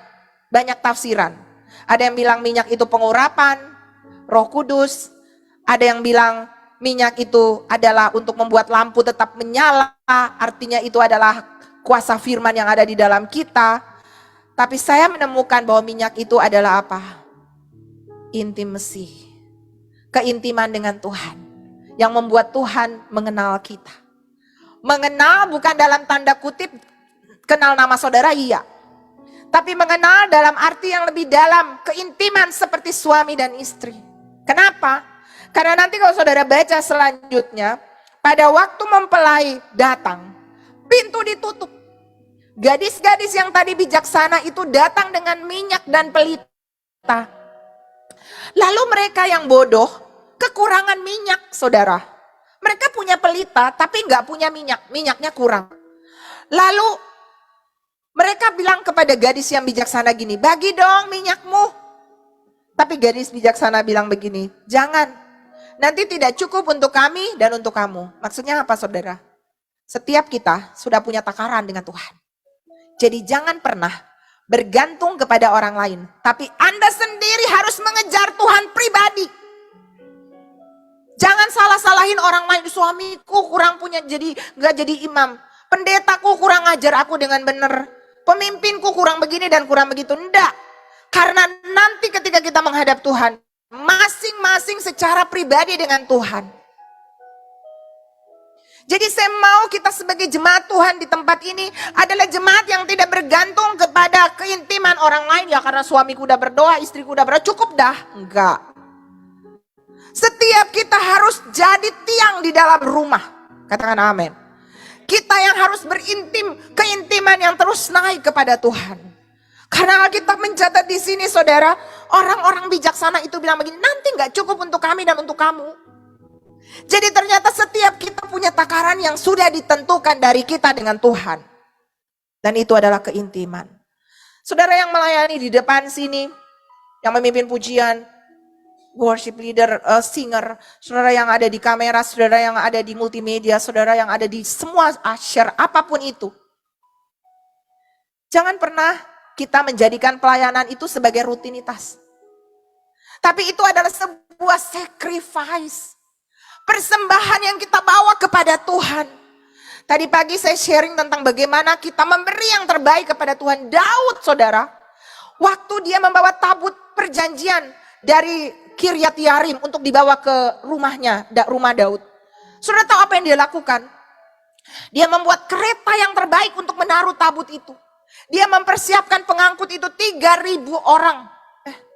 Banyak tafsiran. Ada yang bilang minyak itu pengurapan Roh Kudus, ada yang bilang minyak itu adalah untuk membuat lampu tetap menyala, artinya itu adalah kuasa firman yang ada di dalam kita. Tapi saya menemukan bahwa minyak itu adalah apa? Intimacy, keintiman dengan Tuhan, yang membuat Tuhan mengenal kita. Mengenal bukan dalam tanda kutip kenal nama saudara, iya. Tapi mengenal dalam arti yang lebih dalam, keintiman seperti suami dan istri. Kenapa? Karena nanti kalau saudara baca selanjutnya, pada waktu mempelai datang, pintu ditutup. Gadis-gadis yang tadi bijaksana itu datang dengan minyak dan pelita. Lalu mereka yang bodoh, kekurangan minyak saudara. Mereka punya pelita tapi nggak punya minyak, minyaknya kurang. Lalu mereka bilang kepada gadis yang bijaksana gini, bagi dong minyakmu. Tapi gadis bijaksana bilang begini, jangan, nanti tidak cukup untuk kami dan untuk kamu. Maksudnya apa saudara? Setiap kita sudah punya takaran dengan Tuhan. Jadi jangan pernah bergantung kepada orang lain. Tapi Anda sendiri harus mengejar Tuhan pribadi. Jangan salah-salahin orang lain, suamiku kurang punya jadi gak jadi imam. Pendetaku kurang ajar aku dengan benar. Pemimpinku kurang begini dan kurang begitu. Enggak. Karena nanti ketika kita menghadap Tuhan, masing-masing secara pribadi dengan Tuhan. Jadi saya mau kita sebagai jemaat Tuhan di tempat ini adalah jemaat yang tidak bergantung kepada keintiman orang lain. Ya karena suamiku udah berdoa, istriku udah berdoa, cukup dah. Enggak. Setiap kita harus jadi tiang di dalam rumah. Katakan amin. Kita yang harus keintiman yang terus naik kepada Tuhan. Karena Alkitab mencatat di sini saudara, orang-orang bijaksana itu bilang begini, nanti gak cukup untuk kami dan untuk kamu. Jadi ternyata setiap kita punya takaran yang sudah ditentukan dari kita dengan Tuhan. Dan itu adalah keintiman. Saudara yang melayani di depan sini, yang memimpin pujian, worship leader, singer, saudara yang ada di kamera, saudara yang ada di multimedia, saudara yang ada di semua usher, apapun itu. Jangan pernah kita menjadikan pelayanan itu sebagai rutinitas. Tapi itu adalah sebuah sacrifice. Persembahan yang kita bawa kepada Tuhan. Tadi pagi saya sharing tentang bagaimana kita memberi yang terbaik kepada Tuhan. Daud, saudara, waktu dia membawa tabut perjanjian dari Kiryat Yarim untuk dibawa ke rumahnya, rumah Daud. Saudara tahu apa yang dia lakukan? Dia membuat kereta yang terbaik untuk menaruh tabut itu. Dia mempersiapkan pengangkut itu 3.000 orang.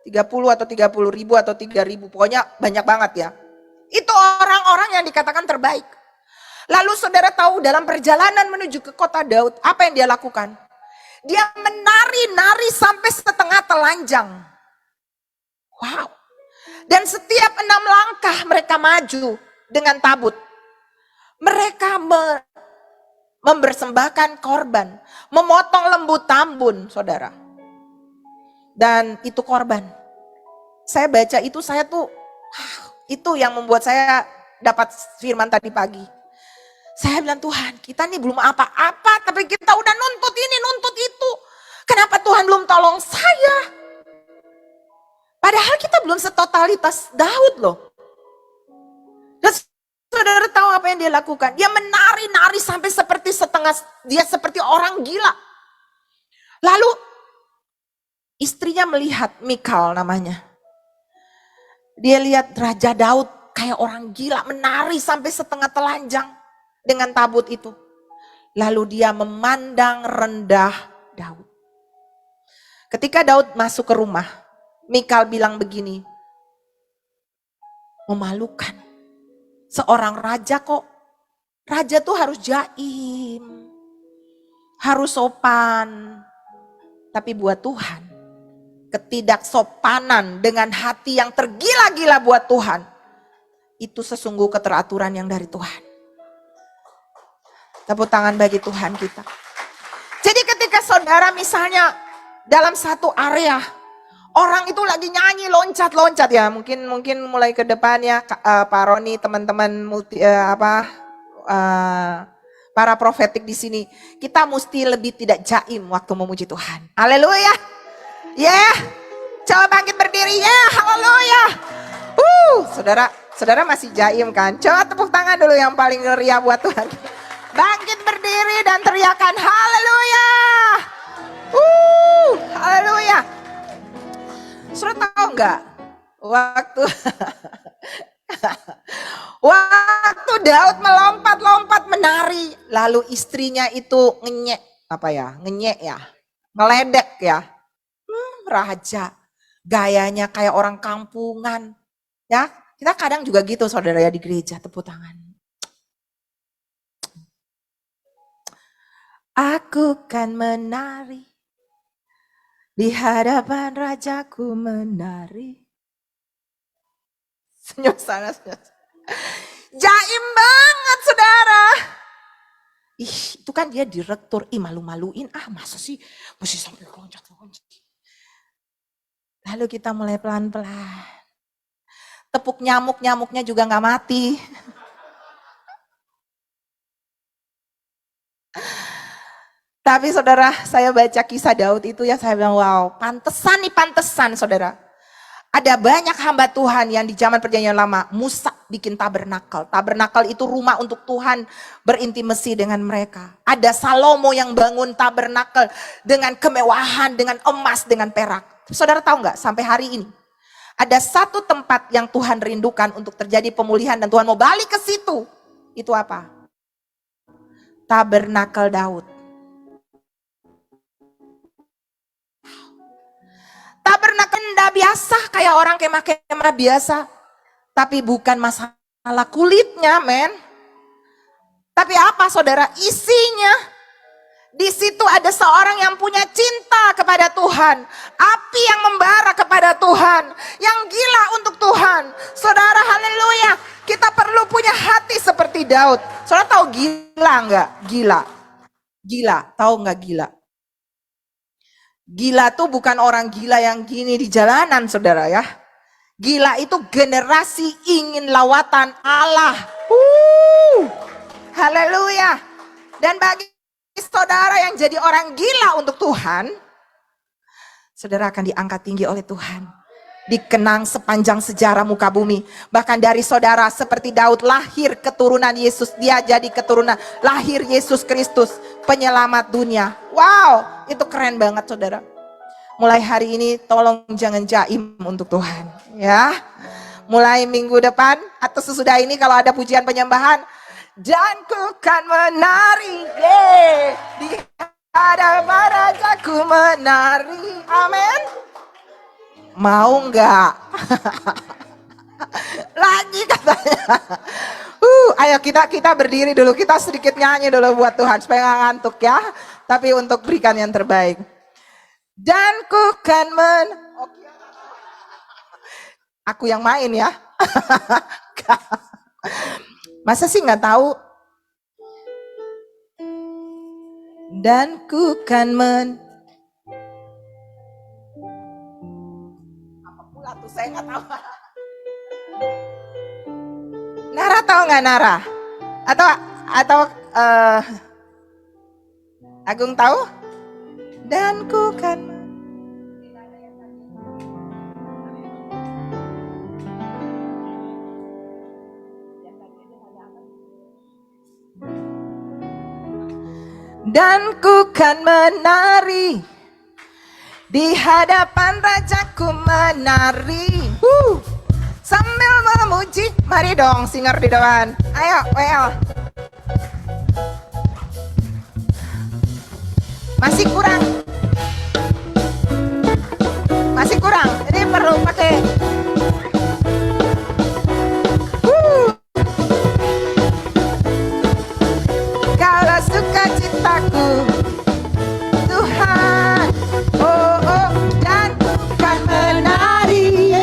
30 atau 30.000 atau 3.000, pokoknya banyak banget ya. Itu orang-orang yang dikatakan terbaik. Lalu saudara tahu dalam perjalanan menuju ke kota Daud, apa yang dia lakukan? Dia menari-nari sampai setengah telanjang. Wow. Dan setiap 6 langkah mereka maju dengan tabut. Mereka mempersembahkan korban, memotong lembu tambun, saudara. Dan itu korban. Saya baca itu, saya tuh, itu yang membuat saya dapat firman tadi pagi. Saya bilang, Tuhan, kita nih belum apa-apa, tapi kita udah nuntut ini, nuntut itu. Kenapa Tuhan belum tolong saya? Padahal kita belum setotalitas Daud loh. Dan saudara tahu apa yang dia lakukan? Dia menari-nari sampai dia seperti orang gila. Lalu istrinya melihat, Mikal namanya. Dia lihat Raja Daud kayak orang gila, menari sampai setengah telanjang dengan tabut itu. Lalu dia memandang rendah Daud. Ketika Daud masuk ke rumah, Mikal bilang begini, memalukan. Seorang raja kok, raja tuh harus jaim, harus sopan. Tapi buat Tuhan, ketidaksopanan dengan hati yang tergila-gila buat Tuhan, itu sesungguh keteraturan yang dari Tuhan. Tepuk tangan bagi Tuhan kita. Jadi ketika saudara misalnya dalam satu area, orang itu lagi nyanyi loncat-loncat ya, mungkin mulai ke depan ya Pak Roni, teman-teman para profetik di sini, kita mesti lebih tidak jaim waktu memuji Tuhan. Haleluya. Ya. Coba bangkit berdiri ya. Haleluya. Saudara masih jaim kan? Coba tepuk tangan dulu yang paling meriah buat Tuhan. Bangkit berdiri dan teriakan haleluya. Haleluya. Saudara tahu enggak? Waktu Daud melompat-lompat menari, lalu istrinya itu ngenyek ya, meledek ya. Raja, gayanya kayak orang kampungan. Ya, kita kadang juga gitu saudara ya di gereja, tepuk tangan. Aku kan menari. Di hadapan rajaku menari. Senyum sana, senyum. Jaim banget saudara. Itu kan dia direktur. Malu-maluin. Masa sih mesti sampai loncat-loncat. Lalu kita mulai pelan-pelan. Tepuk nyamuknya juga gak mati. Tapi saudara, saya baca kisah Daud itu ya, saya bilang wow, pantesan saudara. Ada banyak hamba Tuhan yang di zaman perjanjian lama, Musa bikin tabernakel. Tabernakel itu rumah untuk Tuhan berintimasi dengan mereka. Ada Salomo yang bangun tabernakel dengan kemewahan, dengan emas, dengan perak. Saudara tahu nggak sampai hari ini? Ada satu tempat yang Tuhan rindukan untuk terjadi pemulihan dan Tuhan mau balik ke situ. Itu apa? Tabernakel Daud. Tabernakel enggak biasa kayak orang kemah-kemah biasa. Tapi bukan masalah kulitnya, men. Tapi apa saudara? Isinya. Di situ ada seorang yang punya cinta kepada Tuhan. Api yang membara kepada Tuhan. Yang gila untuk Tuhan. Saudara, haleluya. Kita perlu punya hati seperti Daud. Saudara tahu gila enggak? Gila. Tahu enggak gila? Gila tuh bukan orang gila yang gini di jalanan saudara ya. Gila itu generasi ingin lawatan Allah. Haleluya. Dan bagi saudara yang jadi orang gila untuk Tuhan, saudara akan diangkat tinggi oleh Tuhan. dikenang sepanjang sejarah muka bumi. Bahkan dari saudara seperti Daud lahir keturunan Yesus, dia jadi keturunan lahir Yesus Kristus, penyelamat dunia. Wow, itu keren banget saudara. Mulai hari ini tolong jangan jaim untuk Tuhan, ya. Mulai minggu depan atau sesudah ini kalau ada pujian penyembahan, dan ku kan menari, di hadapan Rajaku menari. Amin. Mau nggak? Lagi katanya. Ayo kita berdiri dulu, kita sedikit nyanyi dulu buat Tuhan supaya nggak ngantuk ya. Tapi untuk berikan yang terbaik. Dan ku kan aku yang main ya. Masa sih nggak tahu? Dan ku kan apa pula tuh saya nggak tahu. Nara tahu nggak Nara? Atau Agung tahu? Dan ku kan dan ku kan menari di hadapan Rajaku menari sambil memuji. Mari dong singer di depan. Ayo well. Masih kurang, jadi perlu pakai kalau suka citaku Tuhan, oh, dan bukan menari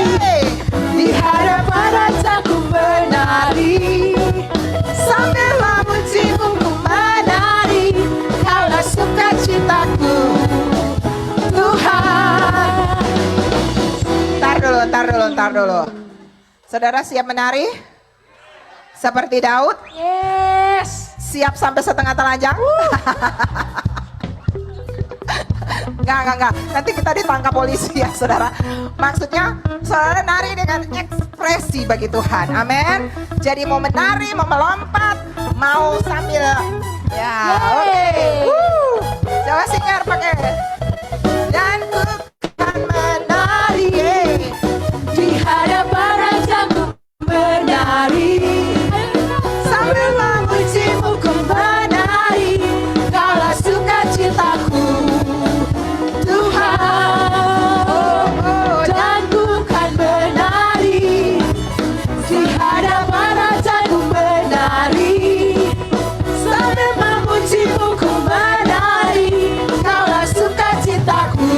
di hadapan Rajaku menari sambil memujimu ku menari kaulah suka citaku Tuhan. Ntar dulu. Saudara siap menari? Seperti Daud? Yes. Siap sampai setengah telanjang? Enggak. Nanti kita ditangkap polisi ya saudara. Maksudnya saudara nari dengan ekspresi bagi Tuhan. Amin. Jadi mau menari, mau melompat, mau sambil ya. Oke. Coba singer pakai. Dan ku kan menari di hadapan Rajaku menari sambil memujimu ku menari kaulah suka citaku Tuhan, dan ku kan menari di hadapan Rajaku menari sambil memujimu ku menari kaulah suka citaku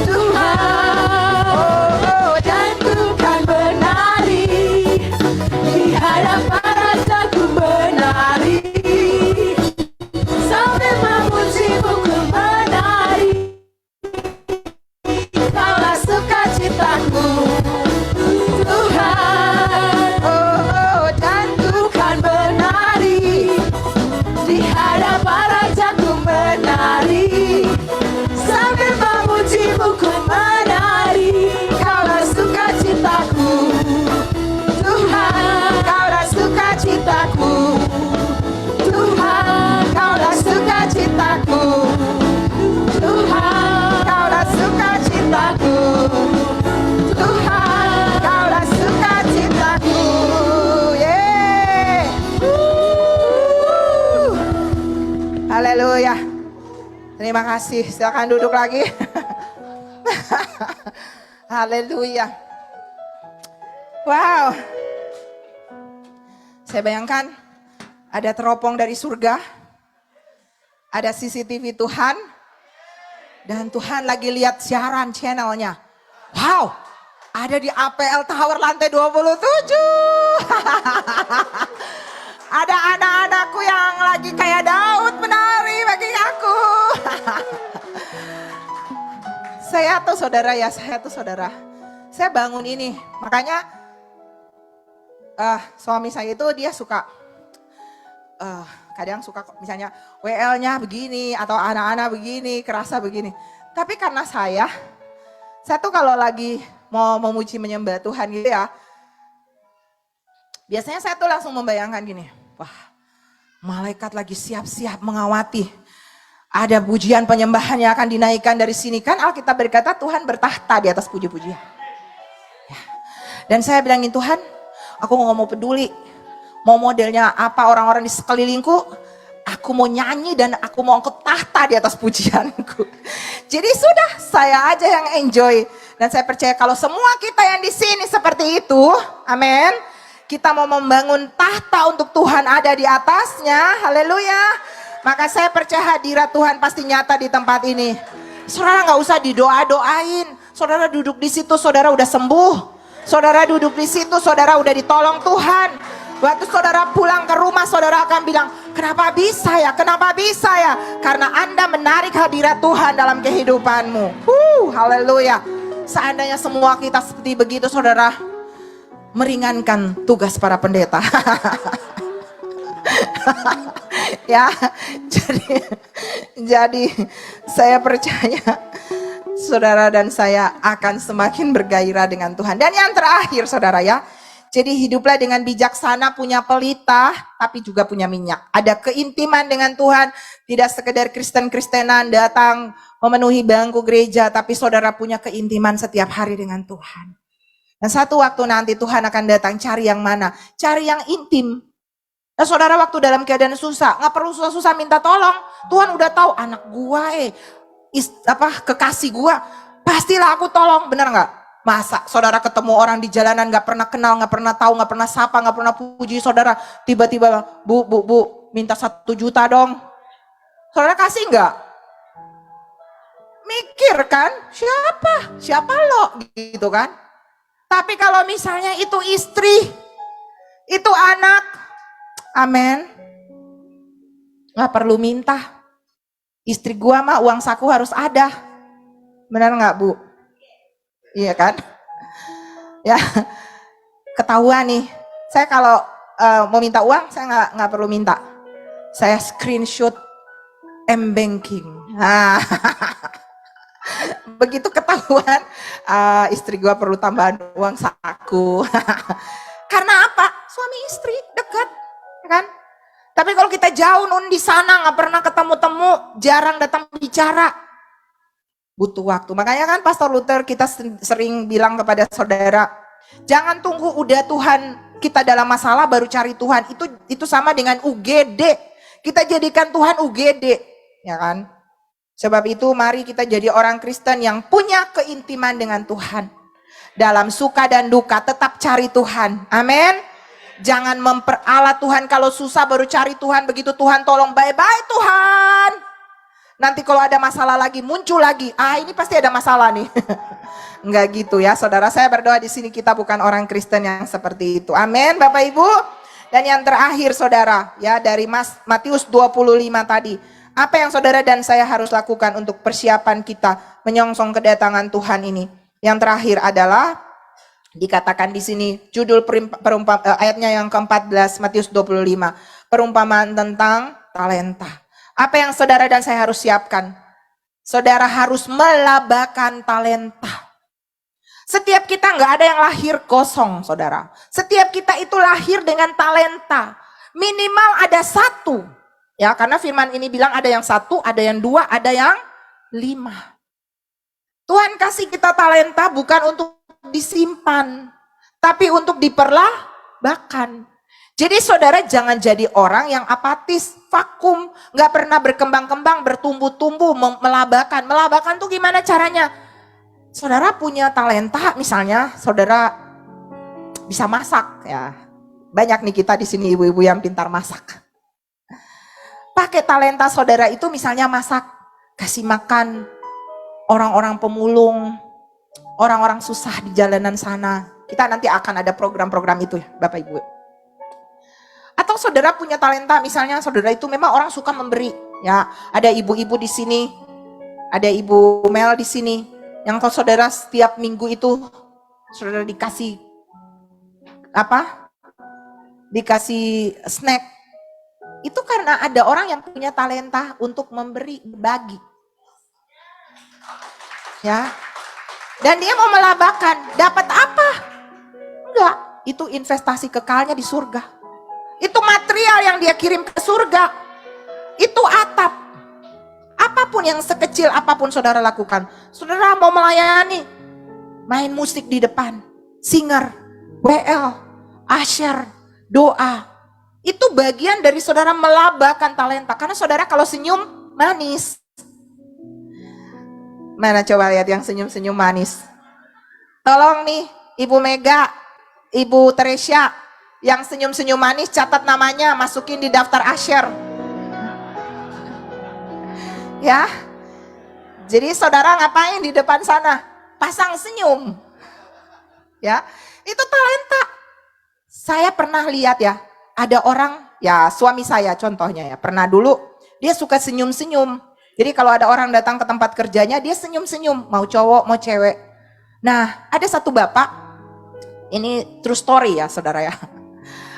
Tuhan, dan ku kan menari di hadapan Rajaku menari sambil memujimu ku menari kaulah suka citaku Tuhan, dan ku kan menari di hadapan Rajaku menari sambil memujimu ku menari kaulah suka citaku Tuhan, kaulah suka citaku Tuhan, kaulah suka citaku Tuhan, kaulah suka citaku Tuhan, kaulah suka citaku. Yeay. Haleluya. Terima kasih. Silakan duduk lagi. Haleluya. Wow. Saya bayangkan ada teropong dari surga, ada CCTV Tuhan, dan Tuhan lagi lihat siaran channelnya. Wow, ada di APL Tower lantai 27. Ada anak-anakku yang lagi kayak Daud menari bagi aku. Saya tuh saudara. Saya bangun ini, makanya suami saya itu dia suka kadang suka misalnya WL-nya begini atau anak-anak begini, kerasa begini. Tapi karena saya Saya tuh kalau lagi mau memuji menyembah Tuhan gitu ya, biasanya saya tuh langsung membayangkan gini, wah malaikat lagi siap-siap mengawati. Ada pujian penyembahan yang akan dinaikkan dari sini. Kan Alkitab berkata Tuhan bertahta di atas puji-pujian. Ya. Dan saya bilangin Tuhan, aku nggak mau peduli. Mau modelnya apa orang-orang di sekelilingku. Aku mau nyanyi dan aku mau angkat tahta di atas pujianku. Jadi sudah saya aja yang enjoy. Dan saya percaya kalau semua kita yang di sini seperti itu. Amin. Kita mau membangun tahta untuk Tuhan ada di atasnya. Haleluya. Maka saya percaya hadirat Tuhan pasti nyata di tempat ini. Saudara nggak usah didoa-doain. Saudara duduk di situ, saudara udah sembuh. Saudara duduk di situ, saudara udah ditolong Tuhan. Waktu saudara pulang ke rumah, saudara akan bilang, kenapa bisa ya? Kenapa bisa ya? Karena Anda menarik hadirat Tuhan dalam kehidupanmu. Haleluya. Seandainya semua kita seperti begitu, saudara, meringankan tugas para pendeta. Ya, jadi saya percaya saudara dan saya akan semakin bergairah dengan Tuhan. Dan yang terakhir saudara ya, jadi hiduplah dengan bijaksana, punya pelita tapi juga punya minyak. Ada keintiman dengan Tuhan, tidak sekedar Kristen-Kristenan datang memenuhi bangku gereja, tapi saudara punya keintiman setiap hari dengan Tuhan. Dan satu waktu nanti Tuhan akan datang, cari yang mana? Cari yang intim. Nah saudara waktu dalam keadaan susah, nggak perlu susah-susah minta tolong. Tuhan udah tahu anak gua kekasih gua, pastilah aku tolong, benar nggak? Masa saudara ketemu orang di jalanan nggak pernah kenal, nggak pernah tahu, nggak pernah sapa, nggak pernah puji saudara, tiba-tiba bu minta 1 juta dong. Saudara kasih nggak? Mikir kan, siapa lo gitu kan? Tapi kalau misalnya itu istri, itu anak, amin, nggak perlu minta. Istri gua mah uang saku harus ada, benar nggak Bu? Iya kan? Ya, ketahuan nih. Saya kalau mau minta uang, saya nggak perlu minta. Saya screenshot m-banking. Nah, begitu ketahuan, istri gua perlu tambahan uang saku. Karena apa? Suami istri dekat, kan? Tapi kalau kita jauh di sana nggak pernah ketemu-temu, jarang datang bicara, butuh waktu. Makanya kan Pastor Luther kita sering bilang kepada saudara, jangan tunggu udah Tuhan kita dalam masalah baru cari Tuhan. Itu sama dengan UGD. Kita jadikan Tuhan UGD, ya kan? Sebab itu mari kita jadi orang Kristen yang punya keintiman dengan Tuhan. Dalam suka dan duka tetap cari Tuhan. Amin. Jangan memperalat Tuhan, kalau susah baru cari Tuhan, begitu Tuhan tolong, bye-bye Tuhan. Nanti kalau ada masalah lagi, muncul lagi, ini pasti ada masalah nih. Enggak gitu ya saudara, saya berdoa di sini kita bukan orang Kristen yang seperti itu. Amin Bapak Ibu. Dan yang terakhir saudara, ya dari Matius 25 tadi, apa yang saudara dan saya harus lakukan untuk persiapan kita menyongsong kedatangan Tuhan ini? Yang terakhir adalah dikatakan di sini judul ayatnya yang ke-14 Matius 25, perumpamaan tentang talenta. Apa yang saudara dan saya harus siapkan? Saudara harus melabakan talenta. Setiap kita nggak ada yang lahir kosong, saudara. Setiap kita itu lahir dengan talenta. Minimal ada 1. Ya, karena firman ini bilang ada yang 1, ada yang 2, ada yang 5. Tuhan kasih kita talenta bukan untuk disimpan, tapi untuk diperlabakan. Jadi saudara jangan jadi orang yang apatis, vakum, gak pernah berkembang-kembang, bertumbuh-tumbuh, melabakan. Melabakan tuh gimana caranya? Saudara punya talenta, misalnya saudara bisa masak ya. Banyak nih kita di sini ibu-ibu yang pintar masak. Pakai talenta saudara itu misalnya masak, kasih makan orang-orang pemulung, orang-orang susah di jalanan sana. Kita nanti akan ada program-program itu ya Bapak Ibu. Atau saudara punya talenta, misalnya saudara itu memang orang suka memberi. Ya, ada ibu-ibu di sini, ada Ibu Mel di sini, yang kalau saudara setiap minggu itu saudara dikasih dikasih snack. Itu karena ada orang yang punya talenta untuk memberi, berbagi. Ya. Dan dia mau melabakan. Dapat apa? Enggak. Itu investasi kekalnya di surga. Itu material yang dia kirim ke surga. Itu atap. Apapun yang sekecil apapun saudara lakukan. Saudara mau melayani. Main musik di depan. Singer. WL. Usher. Doa. Itu bagian dari saudara melabakan talenta. Karena saudara kalau senyum manis. Mana coba lihat yang senyum-senyum manis. Tolong nih Ibu Mega, Ibu Teresia, yang senyum-senyum manis catat namanya, masukin di daftar Asher. Ya. Jadi saudara ngapain di depan sana? Pasang senyum. Ya. Itu talenta. Saya pernah lihat ya, ada orang, ya suami saya contohnya ya, pernah dulu dia suka senyum-senyum. Jadi kalau ada orang datang ke tempat kerjanya, dia senyum-senyum, mau cowok, mau cewek. Nah, ada satu bapak, ini true story ya saudara ya.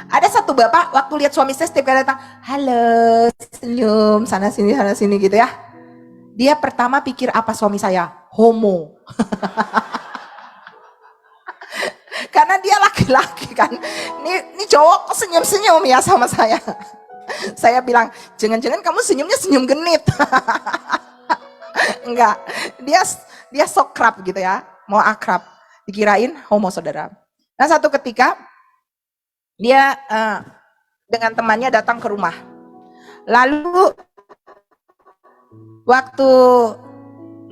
Ada satu bapak, waktu lihat suami saya setiap kali datang, halo, senyum, sana sini gitu ya. Dia pertama pikir apa suami saya? Homo. Karena dia laki-laki kan. Ini cowok kok senyum-senyum ya sama saya. Saya bilang, jangan-jangan kamu senyumnya senyum genit. Enggak, dia sokrap gitu ya, mau akrab. Dikirain homo saudara. Nah satu ketika, dia dengan temannya datang ke rumah. Lalu, waktu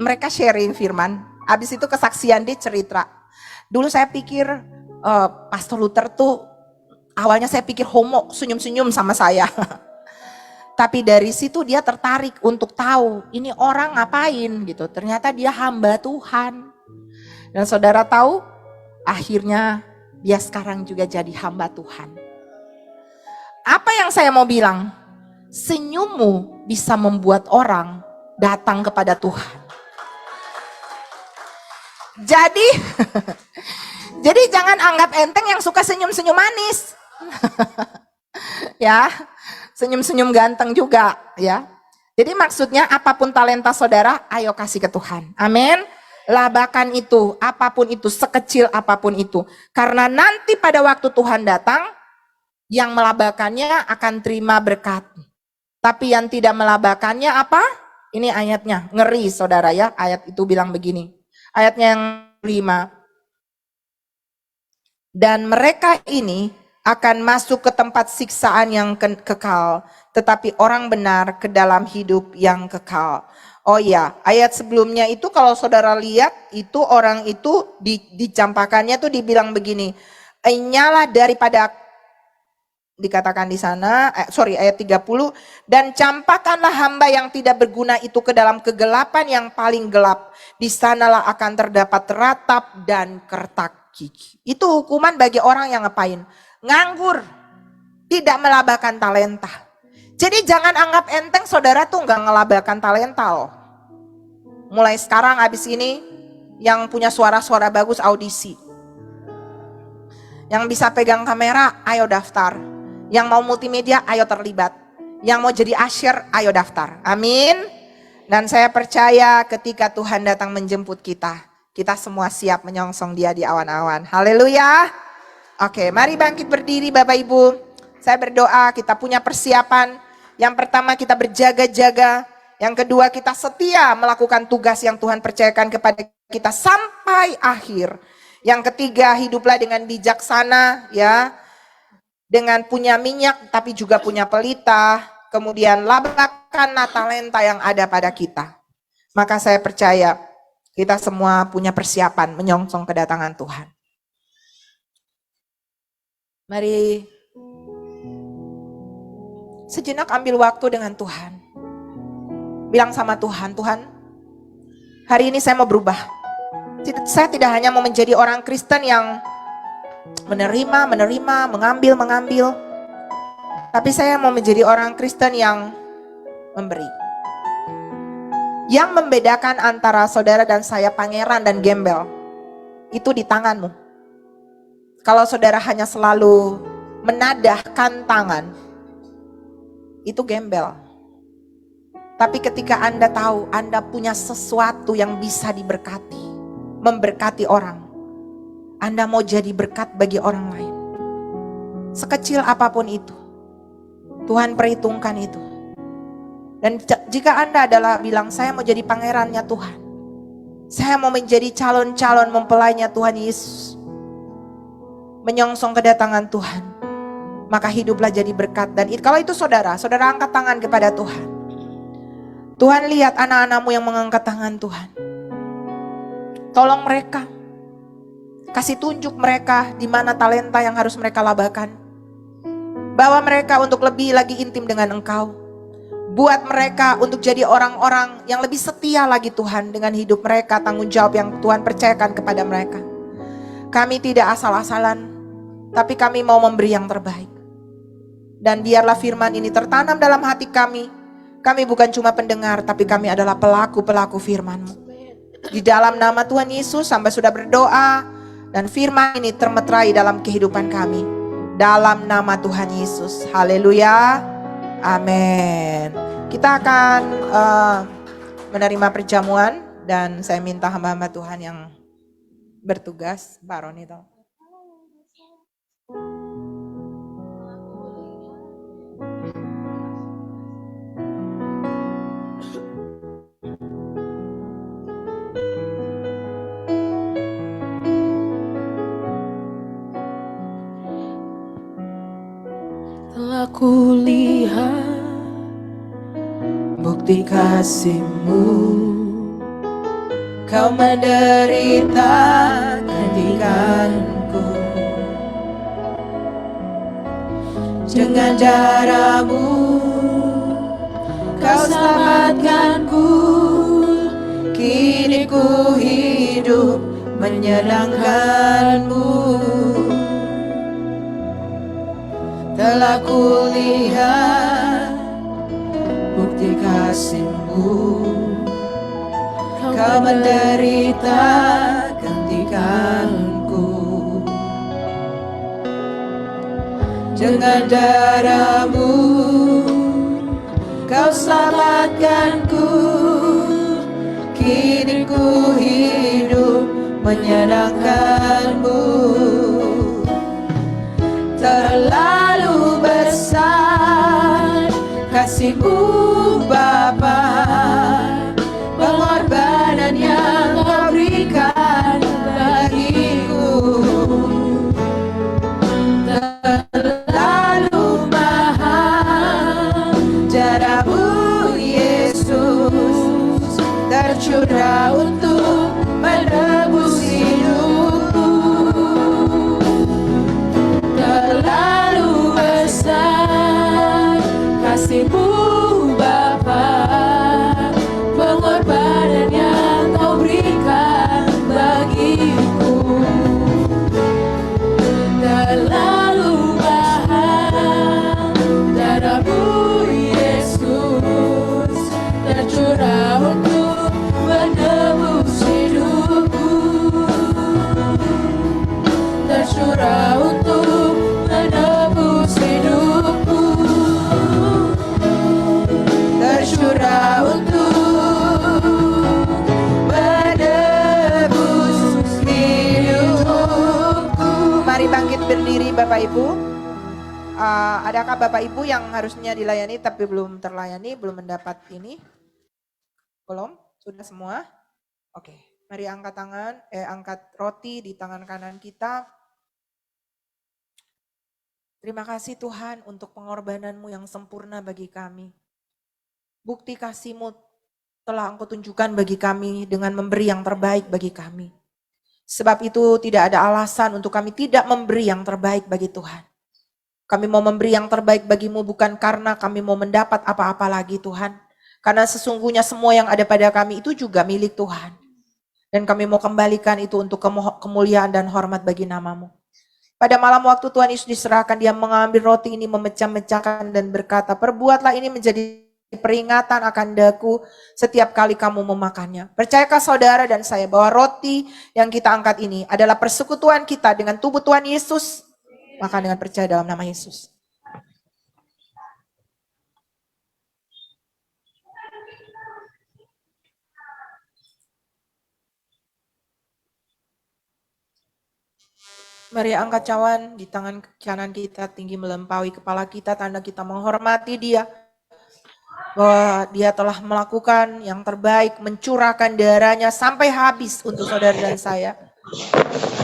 mereka sharing firman, habis itu kesaksian dia cerita. Dulu saya pikir, Pastor Luther tuh, awalnya saya pikir homo, senyum-senyum sama saya. Tapi dari situ dia tertarik untuk tahu ini orang ngapain gitu. Ternyata dia hamba Tuhan. Dan saudara tahu, akhirnya dia sekarang juga jadi hamba Tuhan. Apa yang saya mau bilang? Senyummu bisa membuat orang datang kepada Tuhan. Jadi jangan anggap enteng yang suka senyum-senyum manis. Ya, senyum-senyum ganteng juga ya. Jadi maksudnya apapun talenta saudara, ayo kasih ke Tuhan. Amin. Labakan itu, apapun itu, sekecil apapun itu. Karena nanti pada waktu Tuhan datang, yang melabakannya akan terima berkat. Tapi yang tidak melabakannya apa? Ini ayatnya, ngeri saudara ya. Ayat itu bilang begini. Ayatnya yang 5. Dan mereka ini akan masuk ke tempat siksaan yang kekal, tetapi orang benar ke dalam hidup yang kekal. Oh iya, ayat sebelumnya itu kalau saudara lihat, itu orang itu dicampakannya tuh dibilang begini, nyala daripada, dikatakan di sana, ayat 30, dan campakkanlah hamba yang tidak berguna itu ke dalam kegelapan yang paling gelap. Di sanalah akan terdapat ratap dan kertak gigi. Itu hukuman bagi orang yang ngapain? Nganggur, tidak melabakan talenta. Jadi jangan anggap enteng saudara tuh nggak ngelabakan talenta loh. Mulai sekarang abis ini yang punya suara-suara bagus audisi. Yang bisa pegang kamera, ayo daftar. Yang mau multimedia, ayo terlibat. Yang mau jadi usher, ayo daftar. Amin. Dan saya percaya ketika Tuhan datang menjemput kita, kita semua siap menyongsong Dia di awan-awan. Haleluya. Oke, mari bangkit berdiri Bapak Ibu. Saya berdoa kita punya persiapan. Yang pertama kita berjaga-jaga. Yang kedua kita setia melakukan tugas yang Tuhan percayakan kepada kita sampai akhir. Yang ketiga hiduplah dengan bijaksana ya. Dengan punya minyak tapi juga punya pelita. Kemudian labakan talenta yang ada pada kita. Maka saya percaya kita semua punya persiapan menyongsong kedatangan Tuhan. Mari sejenak ambil waktu dengan Tuhan. Bilang sama Tuhan, Tuhan, hari ini saya mau berubah. Saya tidak hanya mau menjadi orang Kristen yang menerima, mengambil. Tapi saya mau menjadi orang Kristen yang memberi. Yang membedakan antara saudara dan saya pangeran dan gembel, itu di tanganmu. Kalau saudara hanya selalu menadahkan tangan, itu gembel. Tapi ketika Anda tahu Anda punya sesuatu yang bisa diberkati, memberkati orang. Anda mau jadi berkat bagi orang lain. Sekecil apapun itu, Tuhan perhitungkan itu. Dan jika Anda adalah bilang, saya mau jadi pangerannya Tuhan, saya mau menjadi calon-calon mempelainya Tuhan Yesus, menyongsong kedatangan Tuhan, maka hiduplah jadi berkat. Dan kalau itu saudara angkat tangan kepada Tuhan. Tuhan lihat anak-anakmu yang mengangkat tangan Tuhan. Tolong mereka, kasih tunjuk mereka di mana talenta yang harus mereka labakan. Bawa mereka untuk lebih lagi intim dengan Engkau. Buat mereka untuk jadi orang-orang yang lebih setia lagi Tuhan dengan hidup mereka, tanggung jawab yang Tuhan percayakan kepada mereka. Kami tidak asal-asalan, tapi kami mau memberi yang terbaik. Dan biarlah firman ini tertanam dalam hati kami. Kami bukan cuma pendengar, tapi kami adalah pelaku-pelaku firman-Mu. Di dalam nama Tuhan Yesus, sampai sudah berdoa, dan firman ini termeterai dalam kehidupan kami. Dalam nama Tuhan Yesus. Haleluya. Amin. Kita akan menerima perjamuan, dan saya minta hamba-hamba Tuhan yang bertugas, Pak Roni itu. Telah kulihat bukti kasih-Mu, Kau menderita gantikanku. Dengan darah-Mu Kau selamatkanku. Kini ku hidup menyenangkan-Mu. Telah kulihat bukti kasih-Mu, Kau menderita gantikanku. Dengan darah-Mu Kau selamatkanku. Kini ku hidup menyenangkan-Mu. Terlalu besar kasih-Mu Bapa, pengorbanan yang Kau berikan bagiku. Terlalu mahal darah-Mu Yesus, tercurah untuk menebus hidupku. Terlalu besar kasih-Mu Bapa, pengorbanan yang Kau berikan bagiku. Terlalu mahal darah-Mu Yesus, tercurah untuk menebus hidupku. Tercurah untuk menebus hidupku. Tercurah untuk menebus hidupku. Mari bangkit berdiri Bapak Ibu. Adakah Bapak Ibu yang harusnya dilayani tapi belum terlayani, belum mendapat ini? Belum? Sudah semua? Oke, mari angkat tangan, angkat roti di tangan kanan kita. Terima kasih Tuhan untuk pengorbanan-Mu yang sempurna bagi kami. Bukti kasih-Mu telah Engkau tunjukkan bagi kami dengan memberi yang terbaik bagi kami. Sebab itu tidak ada alasan untuk kami tidak memberi yang terbaik bagi Tuhan. Kami mau memberi yang terbaik bagi-Mu bukan karena kami mau mendapat apa-apa lagi Tuhan. Karena sesungguhnya semua yang ada pada kami itu juga milik Tuhan. Dan kami mau kembalikan itu untuk kemuliaan dan hormat bagi nama-Mu. Pada malam waktu Tuhan Yesus diserahkan, Dia mengambil roti ini, memecah-mecahkan dan berkata, perbuatlah ini menjadi peringatan akan daku setiap kali kamu memakannya. Percayakah saudara dan saya bahwa roti yang kita angkat ini adalah persekutuan kita dengan tubuh Tuhan Yesus? Makan dengan percaya dalam nama Yesus. Mari angkat cawan di tangan kanan kita tinggi melampaui kepala kita, tanda kita menghormati dia. Bahwa dia telah melakukan yang terbaik, mencurahkan darahnya sampai habis untuk saudara dan saya.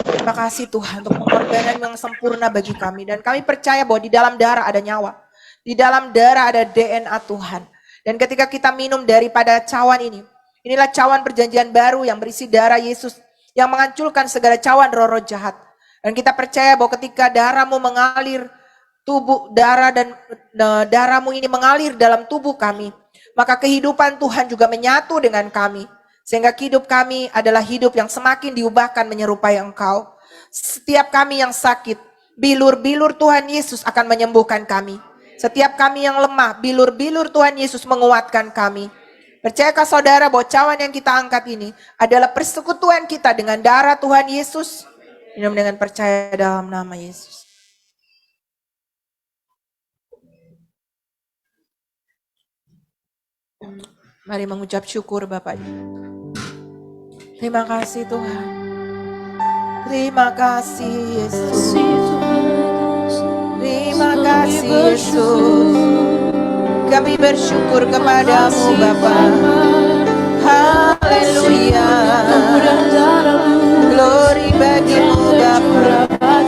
Terima kasih Tuhan untuk pengorbanan yang sempurna bagi kami. Dan kami percaya bahwa di dalam darah ada nyawa. Di dalam darah ada DNA Tuhan. Dan ketika kita minum daripada cawan ini, inilah cawan perjanjian baru yang berisi darah Yesus, yang menghancurkan segala cawan roh-roh jahat. Dan kita percaya bahwa ketika darahmu mengalir, tubuh darah dan darahmu ini mengalir dalam tubuh kami, maka kehidupan Tuhan juga menyatu dengan kami. Sehingga hidup kami adalah hidup yang semakin diubahkan menyerupai Engkau. Setiap kami yang sakit, bilur-bilur Tuhan Yesus akan menyembuhkan kami. Setiap kami yang lemah, bilur-bilur Tuhan Yesus menguatkan kami. Percayakah saudara bahwa cawan yang kita angkat ini adalah persekutuan kita dengan darah Tuhan Yesus? Minum dengan percaya dalam nama Yesus. Mari mengucap syukur Bapak. Terima kasih Tuhan. Terima kasih Yesus. Terima kasih Yesus. Kami bersyukur kepadamu Bapa. Haleluya. Glory bagimu Bapa.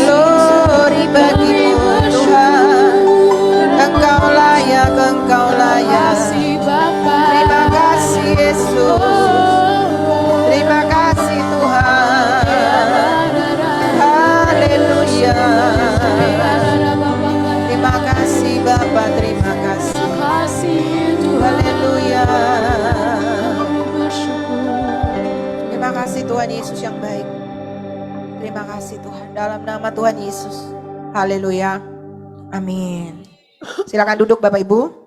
Glory bagimu Tuhan. Engkau layak, Engkau layak. Terima kasih Yesus. Terima kasih Tuhan. Haleluya. Terima kasih Bapa, terima kasih. Haleluya. Terima kasih Tuhan Yesus yang baik. Terima kasih Tuhan, dalam nama Tuhan Yesus. Haleluya. Amin. Silakan duduk Bapak Ibu.